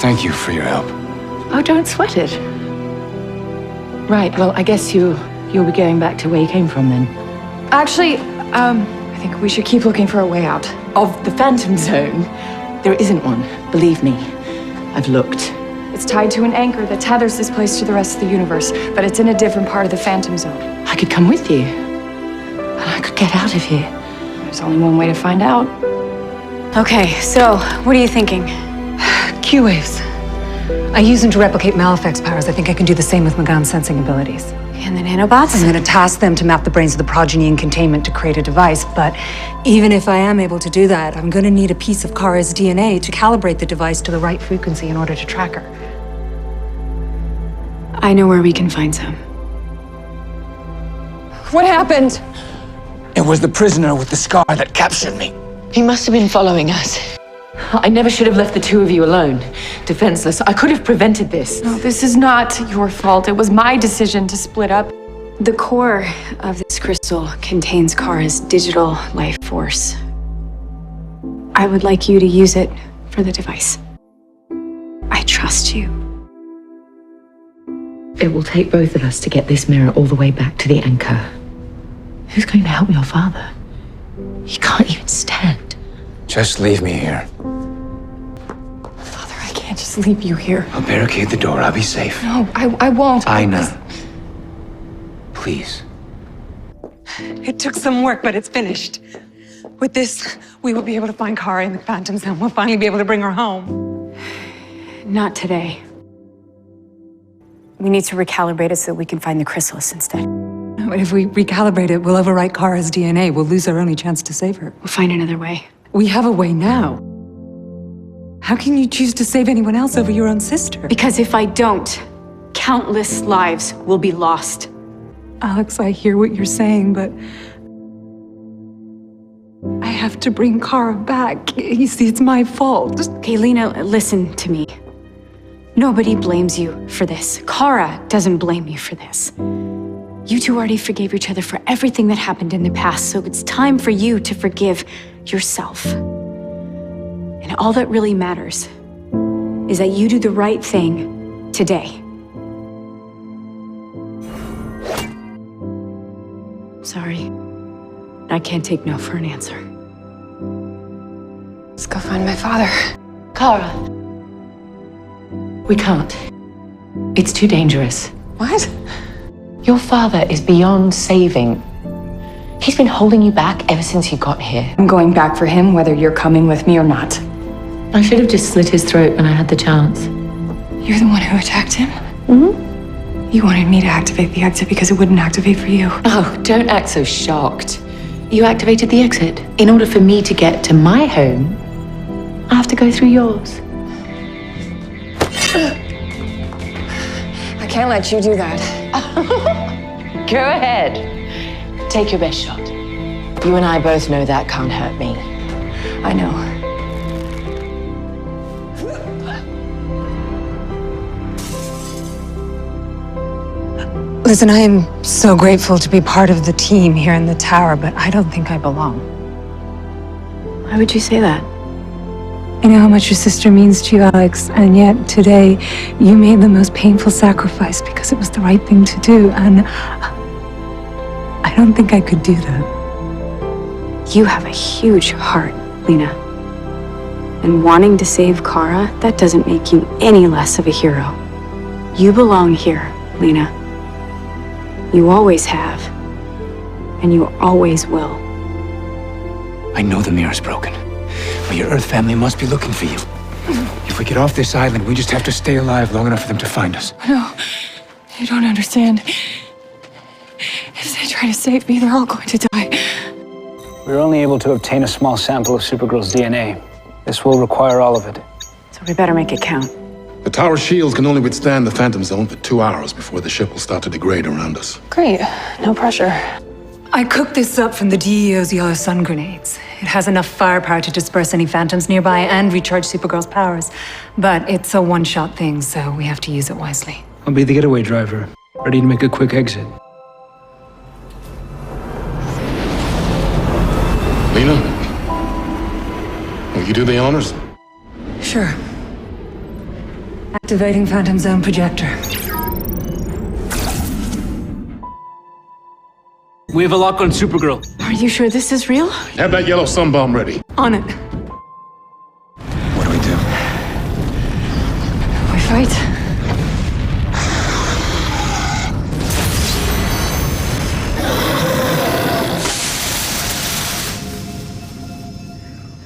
Thank you for your help. Oh, don't sweat it. Right, well, I guess you'll be going back to where you came from then. Actually, I think we should keep looking for a way out. Of the Phantom Zone? There isn't one, believe me. I've looked. It's tied to an anchor that tethers this place to the rest of the universe, but it's in a different part of the Phantom Zone. I could come with you. And I could get out of here. There's only one way to find out. Okay, so what are you thinking? Q-waves. I use them to replicate Malefac's powers. I think I can do the same with Magan's sensing abilities. And the nanobots? I'm gonna task them to map the brains of the progeny in containment to create a device, but even if I am able to do that, I'm gonna need a piece of Kara's DNA to calibrate the device to the right frequency in order to track her. I know where we can find some. What happened? It was the prisoner with the scar that captured me. He must have been following us. I never should have left the two of you alone, defenseless. I could have prevented this. No, this is not your fault. It was my decision to split up. The core of this crystal contains Kara's digital life force. I would like you to use it for the device. I trust you. It will take both of us to get this mirror all the way back to the anchor. Who's going to help your father? He can't even stand. Just leave me here. Father, I can't just leave you here. I'll barricade the door. I'll be safe. No, I won't. I know. Please. It took some work, but it's finished. With this, we will be able to find Kara in the Phantom Zone. We'll finally be able to bring her home. Not today. We need to recalibrate it so we can find the chrysalis instead. But if we recalibrate it, we'll overwrite Kara's DNA. We'll lose our only chance to save her. We'll find another way. We have a way now. How can you choose to save anyone else over your own sister? Because if I don't, countless lives will be lost. Alex, I hear what you're saying, but I have to bring Kara back. You see, it's my fault. Okay, Lena, listen to me. Nobody blames you for this. Kara doesn't blame you for this. You two already forgave each other for everything that happened in the past, so it's time for you to forgive yourself. And all that really matters is that you do the right thing today. Sorry, I can't take no for an answer. Let's go find my father. Kara. We can't. It's too dangerous. What? Your father is beyond saving. He's been holding you back ever since you got here. I'm going back for him, whether you're coming with me or not. I should have just slit his throat when I had the chance. You're the one who attacked him? Mm-hmm. You wanted me to activate the exit because it wouldn't activate for you. Oh, don't act so shocked. You activated the exit. In order for me to get to my home, I have to go through yours. I can't let you do that. Go ahead. Take your best shot. You and I both know that can't hurt me. I know. Listen, I am so grateful to be part of the team here in the tower, but I don't think I belong. Why would you say that? I know how much your sister means to you, Alex, and yet today you made the most painful sacrifice because it was the right thing to do, and I don't think I could do that. You have a huge heart, Lena. And wanting to save Kara, that doesn't make you any less of a hero. You belong here, Lena. You always have, and you always will. I know the mirror's broken, but your Earth family must be looking for you. If we get off this island, we just have to stay alive long enough for them to find us. No, you don't understand. If they try to save me, they're all going to die. We were only able to obtain a small sample of Supergirl's DNA. This will require all of it. So we better make it count. The tower shields can only withstand the phantom zone for 2 hours before the ship will start to degrade around us. Great, no pressure. I cooked this up from the DEO's yellow sun grenades. It has enough firepower to disperse any phantoms nearby and recharge Supergirl's powers. But it's a one-shot thing, so we have to use it wisely. I'll be the getaway driver, ready to make a quick exit. Lena? Will you do the honors? Sure. Activating phantom zone projector. We have a lock on Supergirl. Are you sure this is real? Have that yellow sun bomb ready. On it. What do we do? We fight.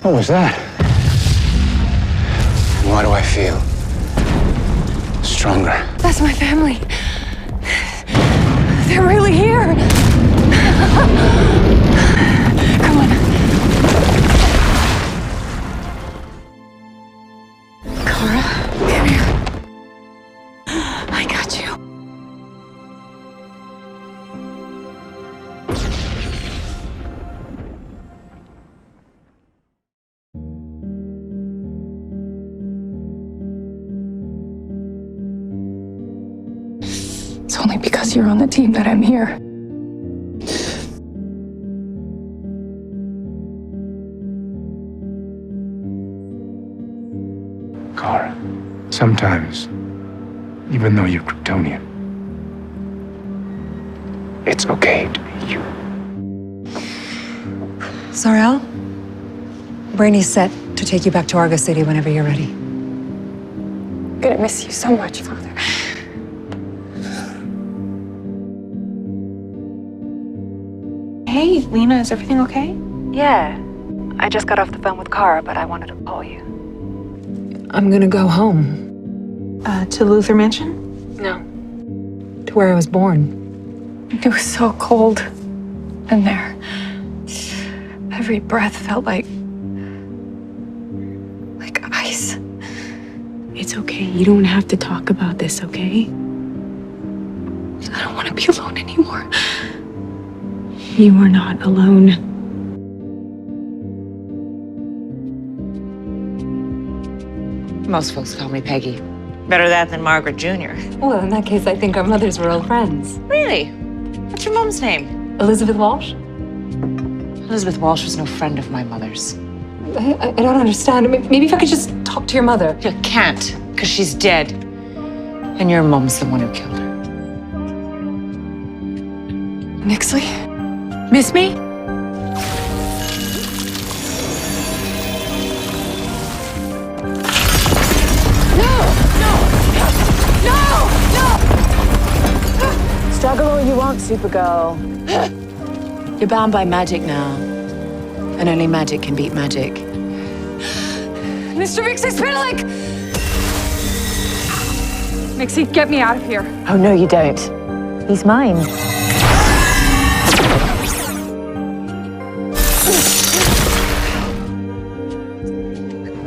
What was that? Why do I feel stronger? That's my family. They're really here. Come on. Kara, come here. I got you. It's only because you're on the team that I'm here. Kara, sometimes, even though you're Kryptonian, it's okay to be you. Zor-El, Brainia's set to take you back to Argo City whenever you're ready. I'm gonna miss you so much, Father. Hey, Lena, is everything okay? Yeah. I just got off the phone with Kara, but I wanted to call you. I'm gonna go home. To Luthor Mansion? No. To where I was born. It was so cold in there. Every breath felt like ice. It's okay. You don't have to talk about this, okay? I don't want to be alone anymore. You are not alone. Most folks call me Peggy. Better that than Margaret Jr. Well, in that case, I think our mothers were old friends. Really? What's your mom's name? Elizabeth Walsh? Elizabeth Walsh was no friend of my mother's. I don't understand. Maybe if I could just talk to your mother. You can't, because she's dead. And your mom's the one who killed her. Nyxly? Miss me? Struggle all you want, Supergirl. You're bound by magic now. And only magic can beat magic. Mr. Nyxly! Nyxly, get me out of here. Oh, no, you don't. He's mine.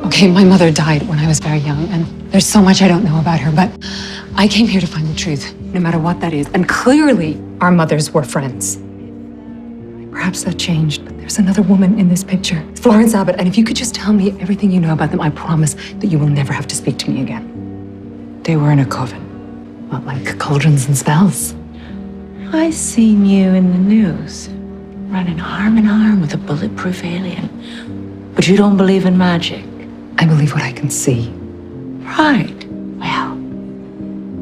Okay, my mother died when I was very young, and there's so much I don't know about her, but I came here to find the truth, no matter what that is. And clearly, our mothers were friends. Perhaps that changed, but there's another woman in this picture. It's Florence Abbott, and if you could just tell me everything you know about them, I promise that you will never have to speak to me again. They were in a coven. What, like cauldrons and spells? I seen you in the news, running arm in arm with a bulletproof alien. But you don't believe in magic. I believe what I can see. Right. Well,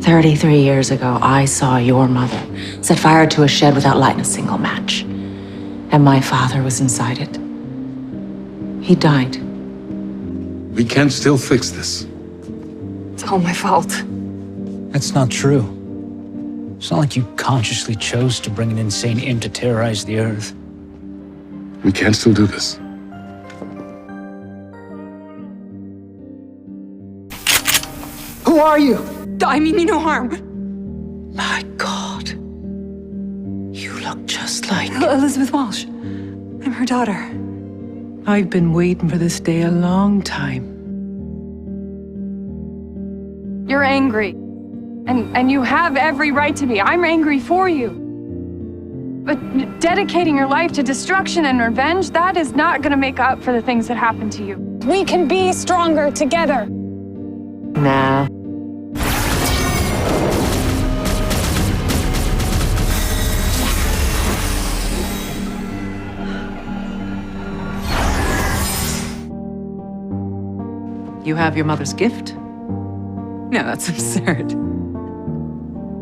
33 years ago, I saw your mother set fire to a shed without lighting a single match. And my father was inside it. He died. We can still fix this. It's all my fault. That's not true. It's not like you consciously chose to bring an insane imp to terrorize the Earth. We can still do this. Who are you? I mean you no harm. My God. You look just like... Elizabeth Walsh. I'm her daughter. I've been waiting for this day a long time. You're angry. And you have every right to be. I'm angry for you. But dedicating your life to destruction and revenge, that is not gonna make up for the things that happened to you. We can be stronger together. Nah. You have your mother's gift? No, that's absurd.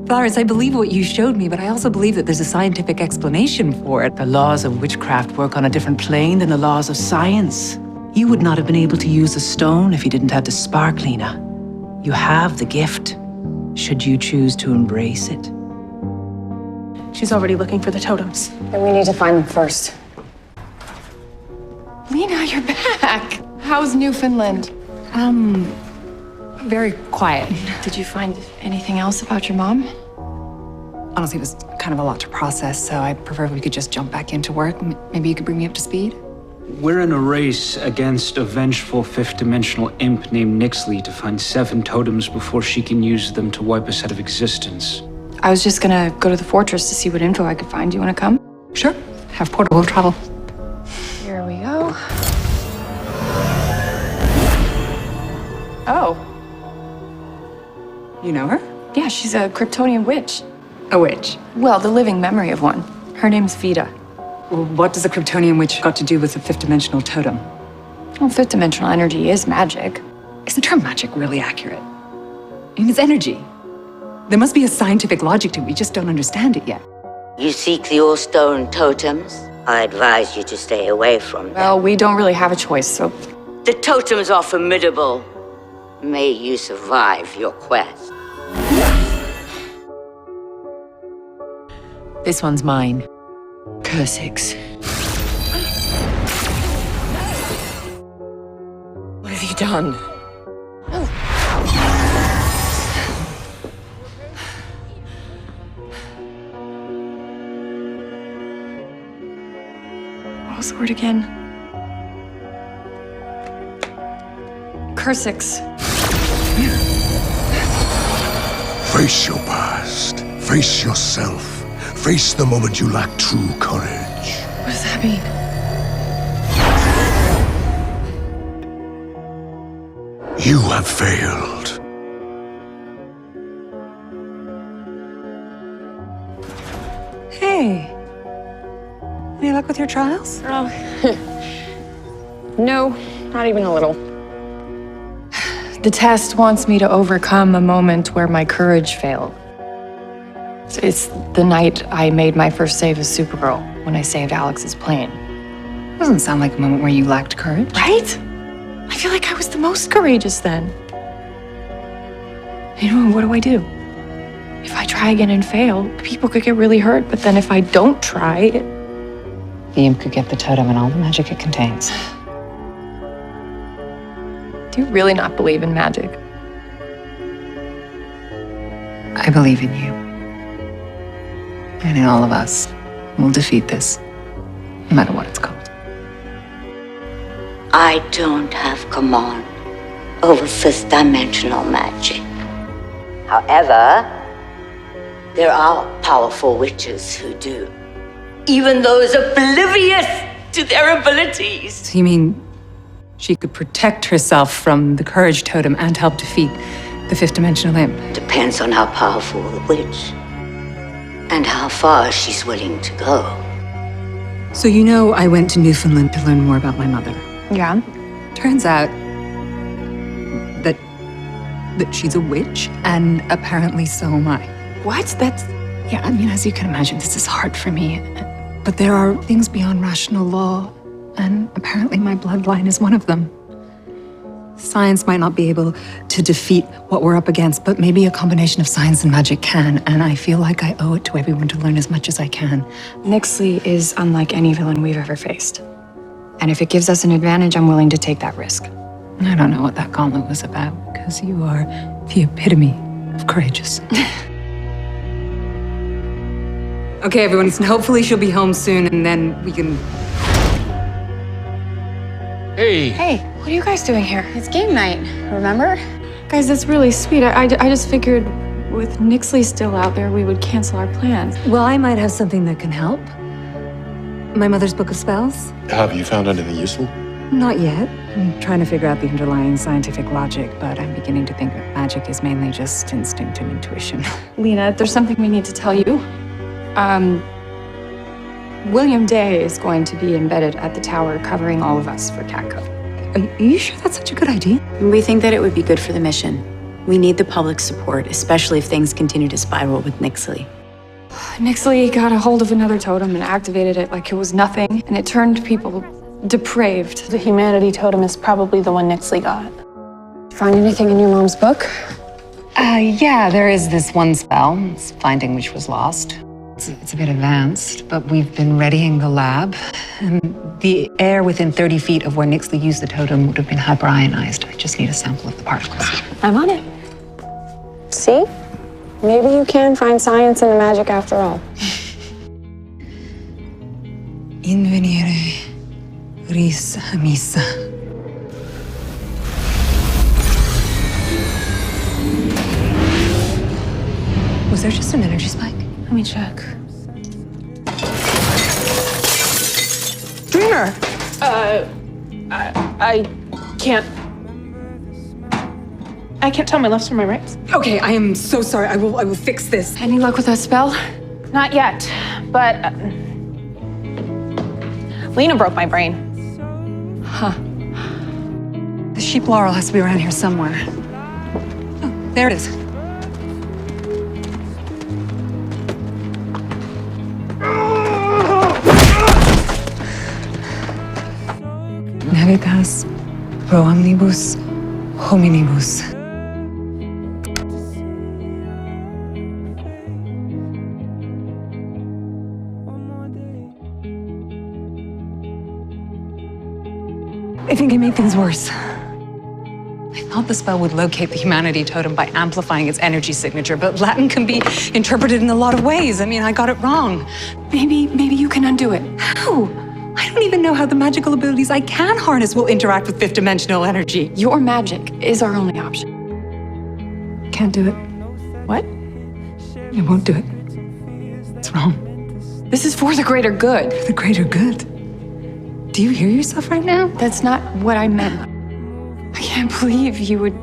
Flowers, I believe what you showed me, but I also believe that there's a scientific explanation for it. The laws of witchcraft work on a different plane than the laws of science. You would not have been able to use the stone if you didn't have the spark, Lena. You have the gift, should you choose to embrace it. She's already looking for the totems. Then we need to find them first. Lena, you're back. How's Newfoundland? Very quiet. Did you find anything else about your mom? Honestly, it was kind of a lot to process, so I prefer if we could just jump back into work. Maybe you could bring me up to speed? We're in a race against a vengeful fifth-dimensional imp named Nyxly to find 7 totems before she can use them to wipe us out of existence. I was just gonna go to the fortress to see what info I could find. Do you wanna come? Sure. Have portable travel. Here we go. Oh. You know her? Yeah, she's a Kryptonian witch. A witch? Well, the living memory of one. Her name's Vida. Well, what does a Kryptonian witch got to do with a fifth-dimensional totem? Well, fifth-dimensional energy is magic. Is the term magic really accurate? I mean, it's energy. There must be a scientific logic to it. We just don't understand it yet. You seek the all-stone totems? I advise you to stay away from them. Well, we don't really have a choice, so... The totems are formidable. May you survive your quest. This one's mine. Cursix. What have you done? What was the word again? Cursix. Face your past. Face yourself. Face the moment you lack true courage. What does that mean? You have failed. Hey. Any luck with your trials? Oh. No, not even a little. The test wants me to overcome a moment where my courage failed. It's the night I made my first save as Supergirl, when I saved Alex's plane. Doesn't sound like a moment where you lacked courage. Right? I feel like I was the most courageous then. You know, what do? If I try again and fail, people could get really hurt, but then if I don't try... The imp could get the totem and all the magic it contains. Do you really not believe in magic? I believe in you. And in all of us. We'll defeat this, no matter what it's called. I don't have command over fifth-dimensional magic. However, there are powerful witches who do. Even those oblivious to their abilities. So you mean she could protect herself from the courage totem and help defeat the fifth-dimensional imp? Depends on how powerful the witch and how far she's willing to go. So you know I went to Newfoundland to learn more about my mother. Yeah? Turns out that she's a witch, and apparently so am I. What? That's... Yeah, I mean, as you can imagine, this is hard for me. But there are things beyond rational law, and apparently my bloodline is one of them. Science might not be able to defeat what we're up against, but maybe a combination of science and magic can, and I feel like I owe it to everyone to learn as much as I can. Nyxly is unlike any villain we've ever faced. And if it gives us an advantage, I'm willing to take that risk. I don't know what that gauntlet was about, because you are the epitome of courageous. Okay, everyone, so hopefully she'll be home soon, and then we can... Hey! Hey, what are you guys doing here? It's game night, remember? Guys, that's really sweet. I just figured with Nyxly still out there, we would cancel our plans. Well, I might have something that can help. My mother's book of spells? Have you found anything useful? Not yet. I'm trying to figure out the underlying scientific logic, but I'm beginning to think that magic is mainly just instinct and intuition. Lena, there's something we need to tell you. William Day is going to be embedded at the tower covering all of us for Catco. Are you sure that's such a good idea? We think that it would be good for the mission. We need the public support, especially if things continue to spiral with Nyxly. Nyxly got a hold of another totem and activated it like it was nothing, and it turned people depraved. The humanity totem is probably the one Nyxly got. Find anything in your mom's book? Yeah, there is this one spell. It's finding which was lost. It's a bit advanced, but we've been readying the lab. And the air within 30 feet of where Nyxly used the totem would have been hyperionized. I just need a sample of the particles. I'm on it. See? Maybe you can find science in the magic after all. Invenire ris missa. Was there just an energy spike? Let me check. Dreamer! I can't tell my lefts from my rights. Okay, I am so sorry. I will fix this. Any luck with that spell? Not yet, but Lena broke my brain. Huh. The sheep laurel has to be around here somewhere. Oh, there it is. Navitas pro omnibus hominibus. I think I made things worse. I thought the spell would locate the humanity totem by amplifying its energy signature, but Latin can be interpreted in a lot of ways. I mean, I got it wrong. Maybe you can undo it. How? I don't even know how the magical abilities I can harness will interact with fifth-dimensional energy. Your magic is our only option. Can't do it. What? I won't do it. What's wrong? This is for the greater good. For the greater good? Do you hear yourself right now? That's not what I meant. I can't believe you would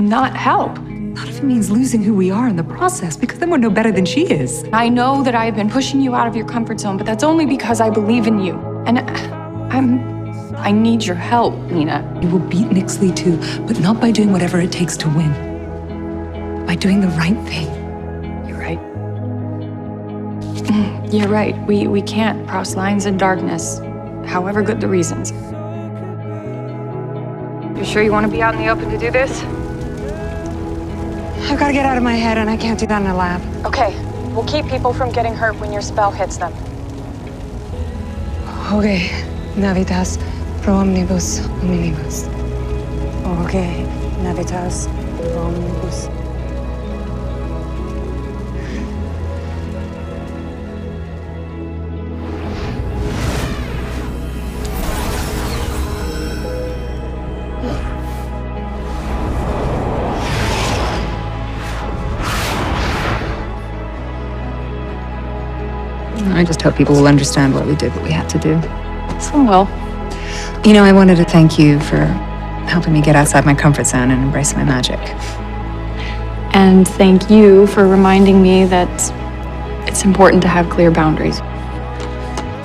not help. Not if it means losing who we are in the process, because then we're no better than she is. I know that I've been pushing you out of your comfort zone, but that's only because I believe in you. And I need your help, Lena. You will beat Nyxly too, but not by doing whatever it takes to win. By doing the right thing. You're right. You're right. We can't cross lines in darkness, however good the reasons. You sure you want to be out in the open to do this? I've got to get out of my head, and I can't do that in a lab. Okay, we'll keep people from getting hurt when your spell hits them. Okay, navitas pro omnibus hominibus. Okay, navitas pro omnibus. I just hope people will understand why we did what we had to do. Some will. You know, I wanted to thank you for helping me get outside my comfort zone and embrace my magic. And thank you for reminding me that it's important to have clear boundaries.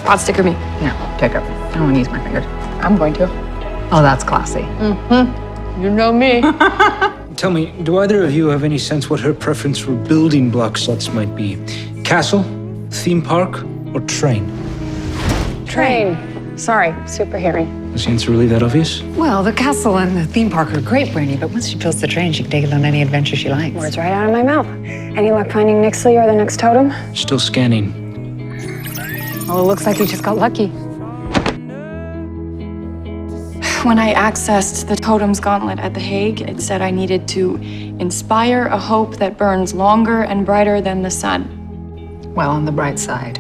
Pot sticker me. Yeah, take it. I don't want to use my finger. I'm going to. Oh, that's classy. Mm-hmm. You know me. Tell me, do either of you have any sense what her preference for building block sets might be? Castle, theme park, or train? Train. Sorry, super hearing. Is the answer really that obvious? Well, the castle and the theme park are great, Brainia, but once she builds the train, she can take it on any adventure she likes. Words right out of my mouth. Any luck finding Nyxly or the next totem? Still scanning. Well, it looks like you just got lucky. When I accessed the totem's gauntlet at The Hague, it said I needed to inspire a hope that burns longer and brighter than the sun. Well, on the bright side,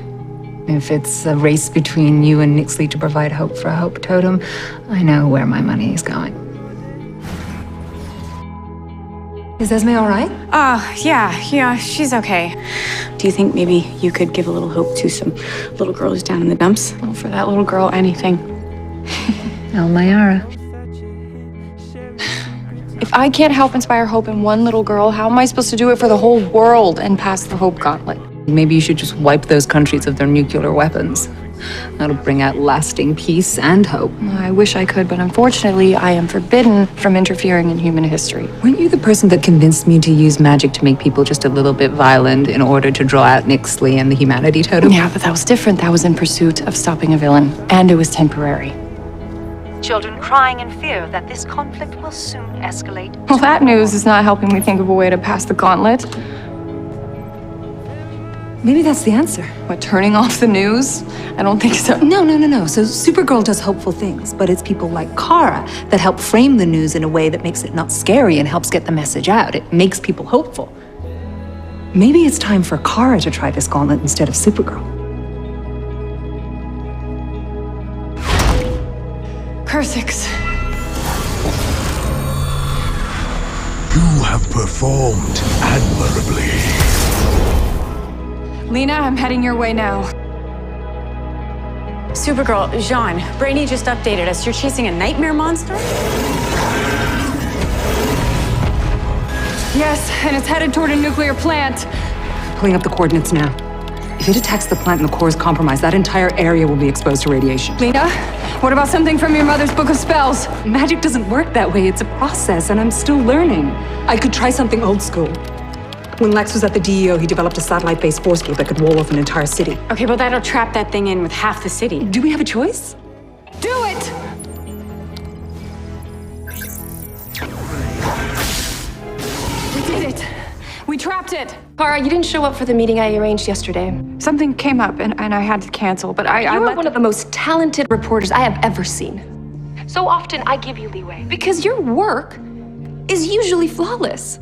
if it's a race between you and Nyxly to provide hope for a hope totem, I know where my money is going. Is Esme all right? Yeah, she's okay. Do you think maybe you could give a little hope to some little girl who's down in the dumps? Well, for that little girl, anything. El Mayara. If I can't help inspire hope in one little girl, how am I supposed to do it for the whole world and pass the hope gauntlet? Maybe you should just wipe those countries of their nuclear weapons. That'll bring out lasting peace and hope. I wish I could, but unfortunately, I am forbidden from interfering in human history. Weren't you the person that convinced me to use magic to make people just a little bit violent in order to draw out Nyxly and the humanity totem? Yeah, but that was different. That was in pursuit of stopping a villain, and it was temporary. Children crying in fear that this conflict will soon escalate. Well, that news is not helping me think of a way to pass the gauntlet. Maybe that's the answer. What, turning off the news? I don't think so. No. So Supergirl does hopeful things, but it's people like Kara that help frame the news in a way that makes it not scary and helps get the message out. It makes people hopeful. Maybe it's time for Kara to try this gauntlet instead of Supergirl. Cursix. You have performed admirably. Lena, I'm heading your way now. Supergirl, Jean, Brainia just updated us. You're chasing a nightmare monster? Yes, and it's headed toward a nuclear plant. Pulling up the coordinates now. If it attacks the plant and the core is compromised, that entire area will be exposed to radiation. Lena, what about something from your mother's book of spells? Magic doesn't work that way. It's a process, and I'm still learning. I could try something old school. When Lex was at the DEO, he developed a satellite-based force field that could wall off an entire city. Okay, but that'll trap that thing in with half the city. Do we have a choice? Do it! We did it. We trapped it. Kara, you didn't show up for the meeting I arranged yesterday. Something came up and I had to cancel, but You're one of the most talented reporters I have ever seen. So often I give you leeway because your work is usually flawless.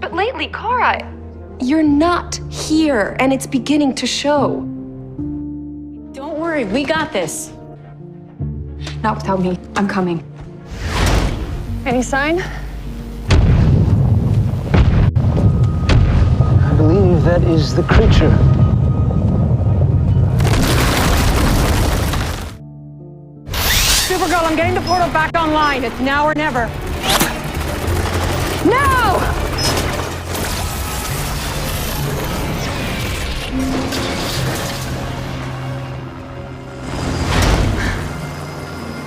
But lately, Kara, you're not here and it's beginning to show. Don't worry, we got this. Not without me. I'm coming. Any sign? I believe that is the creature. I'm getting the portal back online. It's now or never. No!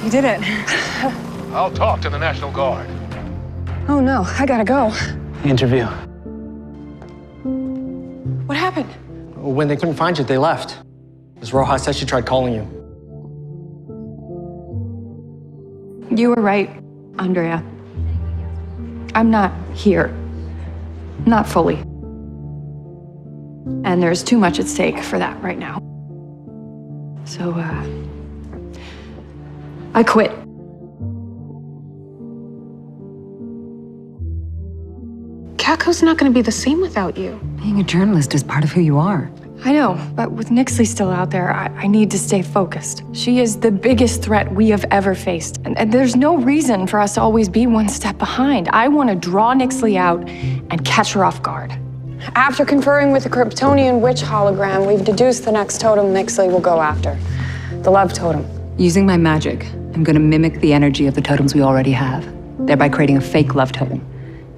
You did it. I'll talk to the National Guard. Oh no, I gotta go. Interview. What happened? When they couldn't find you, they left. Ms. Rojas said she tried calling you. You were right, Andrea. I'm not here. Not fully. And there's too much at stake for that right now. So, I quit. Caco's not going to be the same without you. Being a journalist is part of who you are. I know, but with Nyxly still out there, I need to stay focused. She is the biggest threat we have ever faced. And there's no reason for us to always be one step behind. I want to draw Nyxly out and catch her off guard. After conferring with the Kryptonian witch hologram, we've deduced the next totem Nyxly will go after. The love totem. Using my magic, I'm gonna mimic the energy of the totems we already have, thereby creating a fake love totem,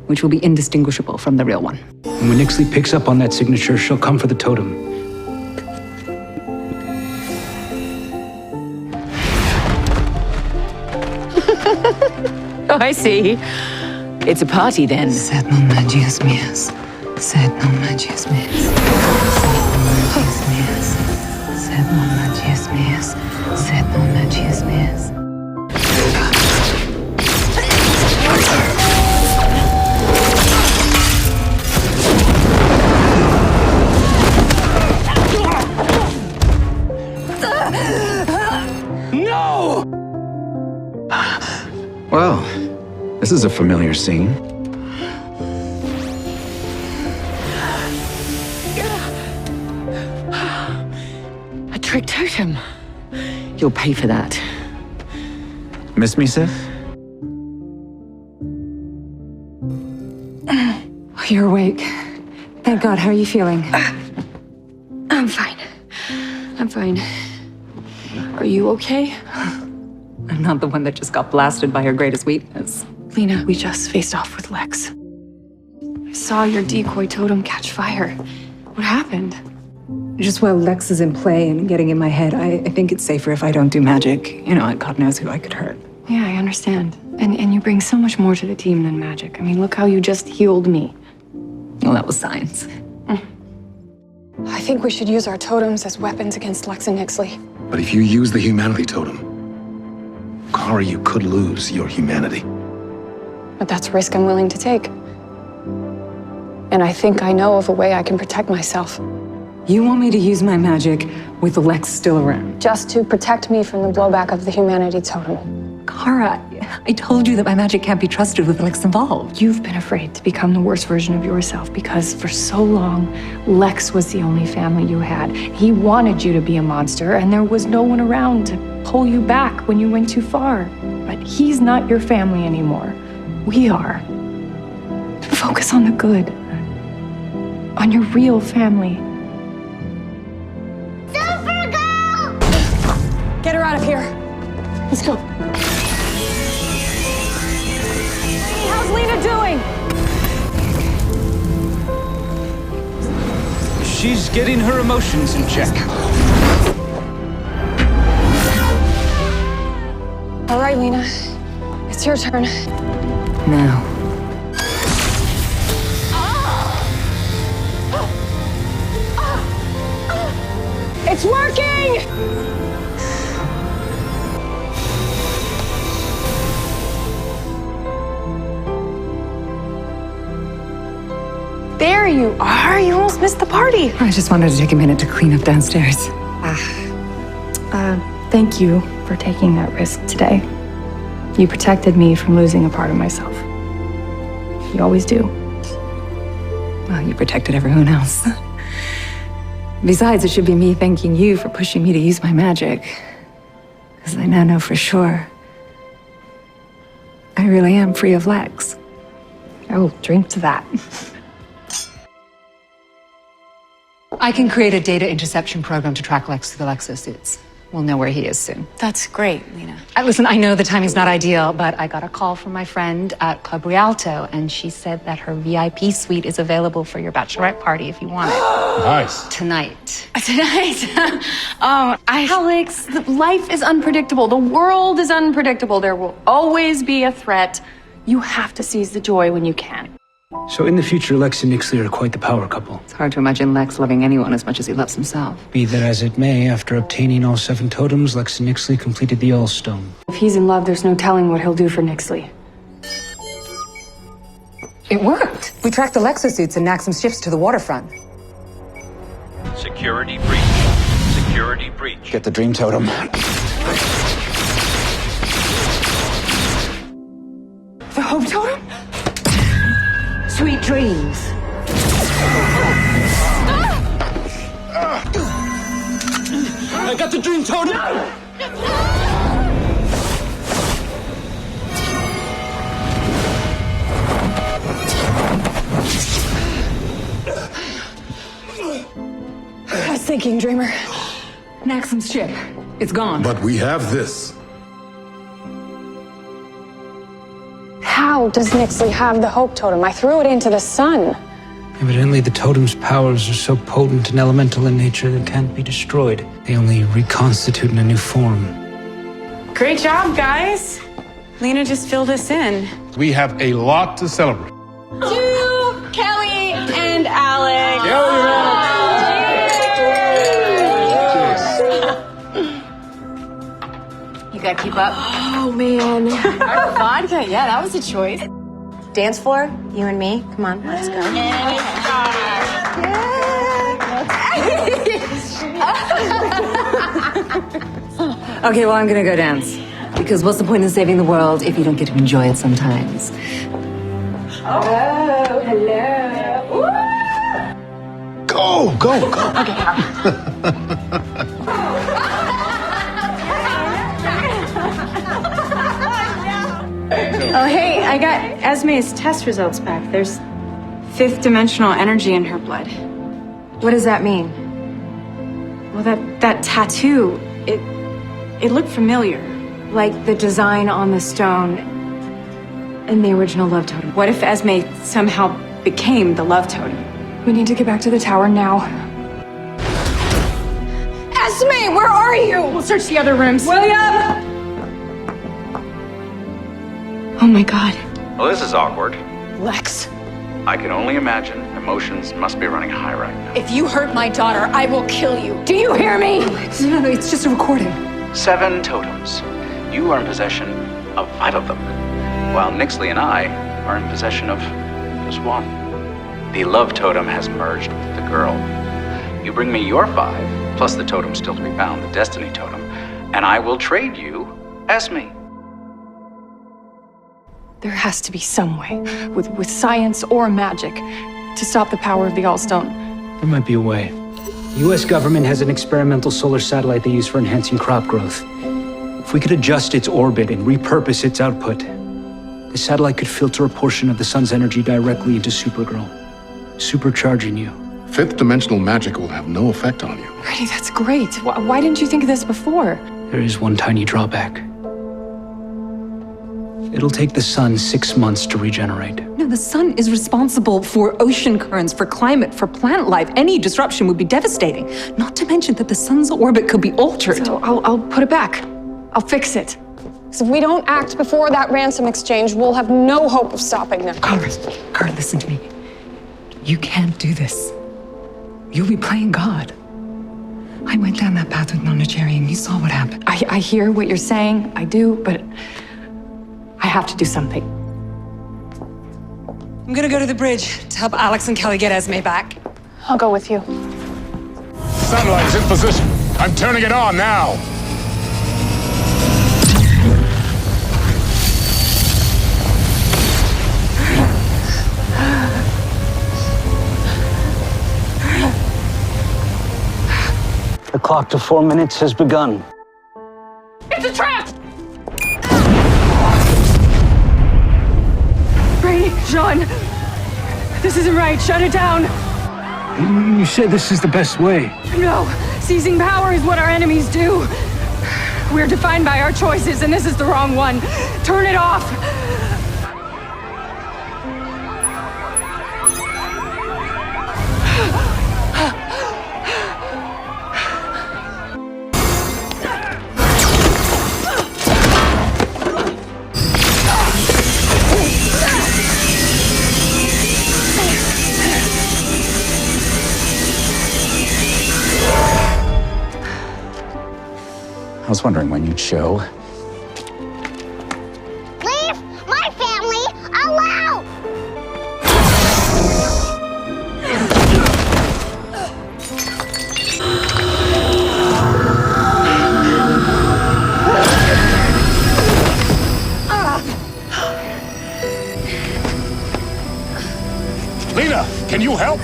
which will be indistinguishable from the real one. And when Nyxly picks up on that signature, she'll come for the totem. Oh, I see. It's a party then. Sed non magias meas. Sed non magias meas. Sed non magias meas. Sed non magias meas. No! Well, this is a familiar scene. A trick totem. You'll pay for that. Miss me, Sif? You're awake. Thank God. How are you feeling? I'm fine. I'm fine. Are you okay? I'm not the one that just got blasted by her greatest weakness. Lena, we just faced off with Lex. I saw your decoy totem catch fire. What happened? Just while Lex is in play and getting in my head, I think it's safer if I don't do magic. You know, God knows who I could hurt. Yeah, I understand. And you bring so much more to the team than magic. I mean, look how you just healed me. Well, that was science. I think we should use our totems as weapons against Lex and Nyxly. But if you use the humanity totem, Kara, you could lose your humanity. But that's a risk I'm willing to take. And I think I know of a way I can protect myself. You want me to use my magic with Lex still around? Just to protect me from the blowback of the humanity totem. Kara, I told you that my magic can't be trusted with Lex involved. You've been afraid to become the worst version of yourself because for so long, Lex was the only family you had. He wanted you to be a monster, and there was no one around to pull you back when you went too far. But he's not your family anymore. We are. Focus on the good. On your real family. Supergirl! Get her out of here. Let's go. How's Lena doing? She's getting her emotions in check. All right, Lena. It's your turn. Now. It's working! There you are. You almost missed the party. I just wanted to take a minute to clean up downstairs. Thank you for taking that risk today. You protected me from losing a part of myself. You always do. Well, you protected everyone else. Besides, it should be me thanking you for pushing me to use my magic. Because I now know for sure I really am free of Lex. I will drink to that. I can create a data interception program to track Lex through the Lexo suits. We'll know where he is soon. That's great, Lena. Listen, I know the timing's not ideal, but I got a call from my friend at Club Rialto, and she said that her VIP suite is available for your bachelorette party if you want it. Nice. Tonight. Tonight. Alex, life is unpredictable. The world is unpredictable. There will always be a threat. You have to seize the joy when you can. So in the future, Lex and Nyxly are quite the power couple. It's hard to imagine Lex loving anyone as much as he loves himself. Be that as it may, after obtaining all 7 totems, Lex and Nyxly completed the All-Stone. If he's in love, there's no telling what he'll do for Nyxly. It worked. We tracked the Lexosuits and knacked some ships to the waterfront. Security breach. Security breach. Get the dream totem. The hope totem? Sweet dreams. I got the dream totem! I was thinking, Dreamer. Naxum's ship. It's gone. But we have this. How does Nyxly have the hope totem? I threw it into the sun. Evidently, the totem's powers are so potent and elemental in nature that can't be destroyed. They only reconstitute in a new form. Great job, guys. Lena just filled us in. We have a lot to celebrate. To Kelly and Alex. You gotta keep up. Oh, man. Vodka, yeah, that was a choice. Dance floor, you and me. Come on, let's go. Okay, well, I'm gonna go dance. Because what's the point in saving the world if you don't get to enjoy it sometimes? Oh, hello. Go! Oh, hey, I got Esme's test results back. There's 5th dimensional energy in her blood. What does that mean? Well, that tattoo, it looked familiar. Like the design on the stone in the original love totem. What if Esme somehow became the love totem? We need to get back to the tower now. Esme, where are you? We'll search the other rooms. William! Oh my god. Well, this is awkward. Lex, I can only imagine emotions must be running high right now. if you hurt my daughter, I will kill you. Do you hear me? No, it's just a recording. 7 totems. You are in possession of 5 of them, while Nyxly and I are in possession of just 1. The love totem has merged with the girl. You bring me your 5, plus the totem still to be found, the destiny totem, and I will trade you Esme. There has to be some way, with science or magic, to stop the power of the All-Stone. There might be a way. The US government has an experimental solar satellite they use for enhancing crop growth. If we could adjust its orbit and repurpose its output, the satellite could filter a portion of the sun's energy directly into Supergirl, supercharging you. 5th dimensional magic will have no effect on you. Brady, that's great. Why didn't you think of this before? There is one tiny drawback. It'll take the sun 6 months to regenerate. No, the sun is responsible for ocean currents, for climate, for plant life. Any disruption would be devastating. Not to mention that the sun's orbit could be altered. So I'll put it back. I'll fix it. So if we don't act before that ransom exchange, we'll have no hope of stopping them. Kara, listen to me. You can't do this. You'll be playing God. I went down that path with Nona Cherry and you saw what happened. I hear what you're saying. I do, but I have to do something. I'm gonna go to the bridge to help Alex and Kelly get Esme back. I'll go with you. Satellite is in position. I'm turning it on now. The clock to 4 minutes has begun. It's a trap! Brady, Jean, this isn't right. Shut it down. You said this is the best way. No, seizing power is what our enemies do. We're defined by our choices, and this is the wrong one. Turn it off. I was wondering when you'd show. Leave my family alone! Lena, can you help?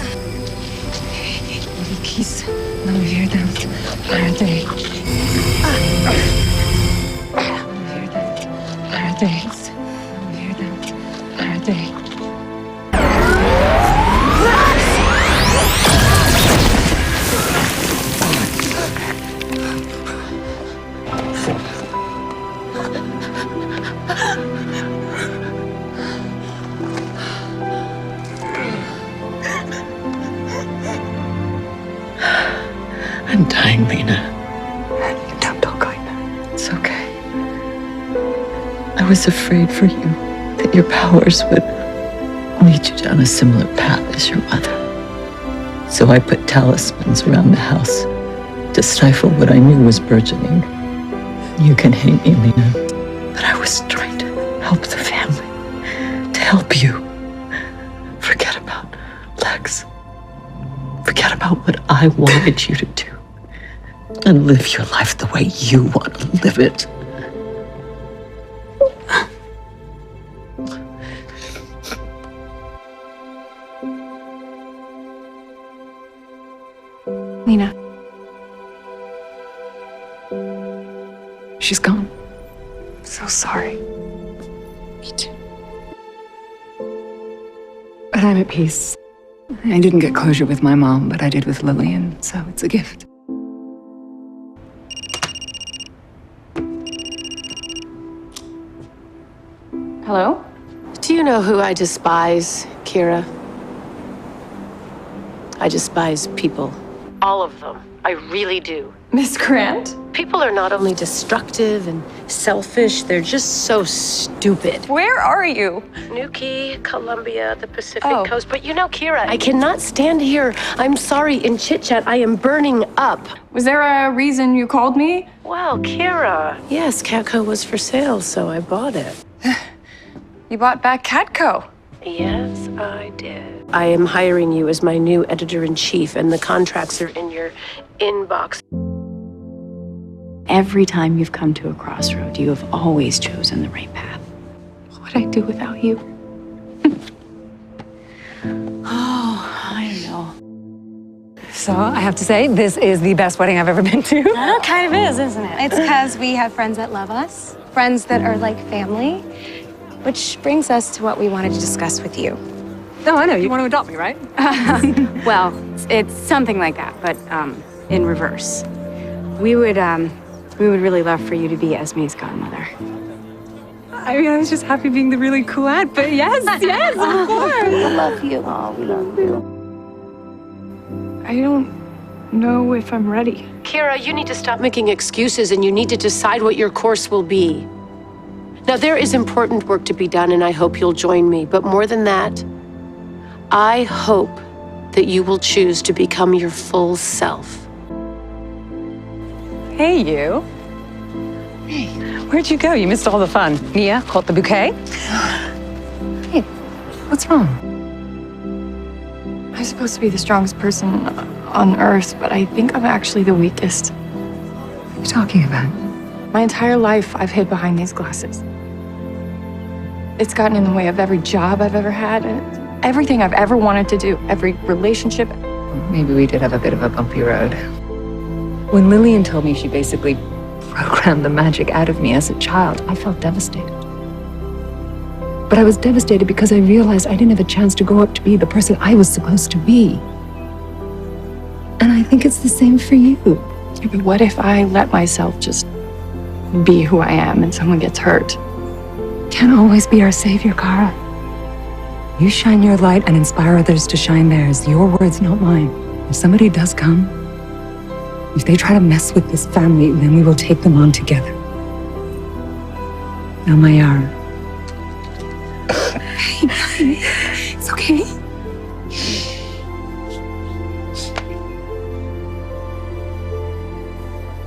Peace. Let me hear them. Where are they? Where are they? Let me hear them. Where are they? I'm dying, Lena. Don't talk like that. It's okay. I was afraid for you that your powers would lead you down a similar path as your mother. So I put talismans around the house to stifle what I knew was burgeoning. You can hate me, Lena, but I was trying to help the family, to help you. Forget about Lex. Forget about what I wanted you to do. And live your life the way you want to live it. Lena. She's gone. I'm so sorry. Me too. But I'm at peace. I didn't get closure with my mom, but I did with Lillian, so it's a gift. Hello? Do you know who I despise, Kira? I despise people. All of them. I really do. Miss Grant? People are not only destructive and selfish, they're just so stupid. Where are you? Nuki, Colombia, the Pacific Oh. coast. But you know, Kira, I cannot stand here. I'm sorry, in chit-chat, I am burning up. Was there a reason you called me? Well, Kira. Yes, Catco was for sale, so I bought it. You bought back Catco. Yes, I did. I am hiring you as my new editor-in-chief, and the contracts are in your inbox. Every time you've come to a crossroad, you have always chosen the right path. What would I do without you? I don't know. So I have to say, this is the best wedding I've ever been to. Well, it kind of is, isn't it? It's because we have friends that love us, friends that are like family, which brings us to what we wanted to discuss with you. No, I know. You want to adopt me, right? Well, it's something like that, but in reverse. We would really love for you to be Esme's godmother. I mean, I was just happy being the really cool aunt, but yes, yes, of course. We love you. Oh, we love you. I don't know if I'm ready. Kira, you need to stop making excuses, and you need to decide what your course will be. Now, there is important work to be done, and I hope you'll join me. But more than that, I hope that you will choose to become your full self. Hey, you. Hey, where'd you go? You missed all the fun. Mia, caught the bouquet? Hey, what's wrong? I'm supposed to be the strongest person on Earth, but I think I'm actually the weakest. What are you talking about? My entire life, I've hid behind these glasses. It's gotten in the way of every job I've ever had, and everything I've ever wanted to do, every relationship. Maybe we did have a bit of a bumpy road. When Lillian told me she basically programmed the magic out of me as a child, I felt devastated. But I was devastated because I realized I didn't have a chance to grow up to be the person I was supposed to be. And I think it's the same for you. But what if I let myself just be who I am and someone gets hurt. Can't always be our savior, Kara. You shine your light and inspire others to shine theirs. Your words, not mine. If somebody does come, if they try to mess with this family, then we will take them on together. Now, Mayara. It's okay.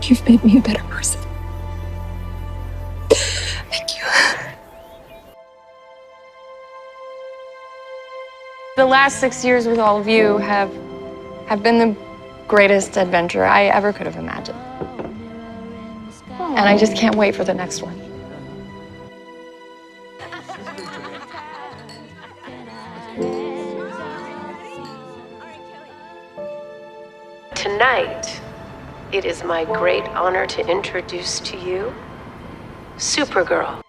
You've made me a better person. Thank you. The last 6 years with all of you have been the greatest adventure I ever could have imagined. And I just can't wait for the next one. Tonight, it is my great honor to introduce to you Supergirl.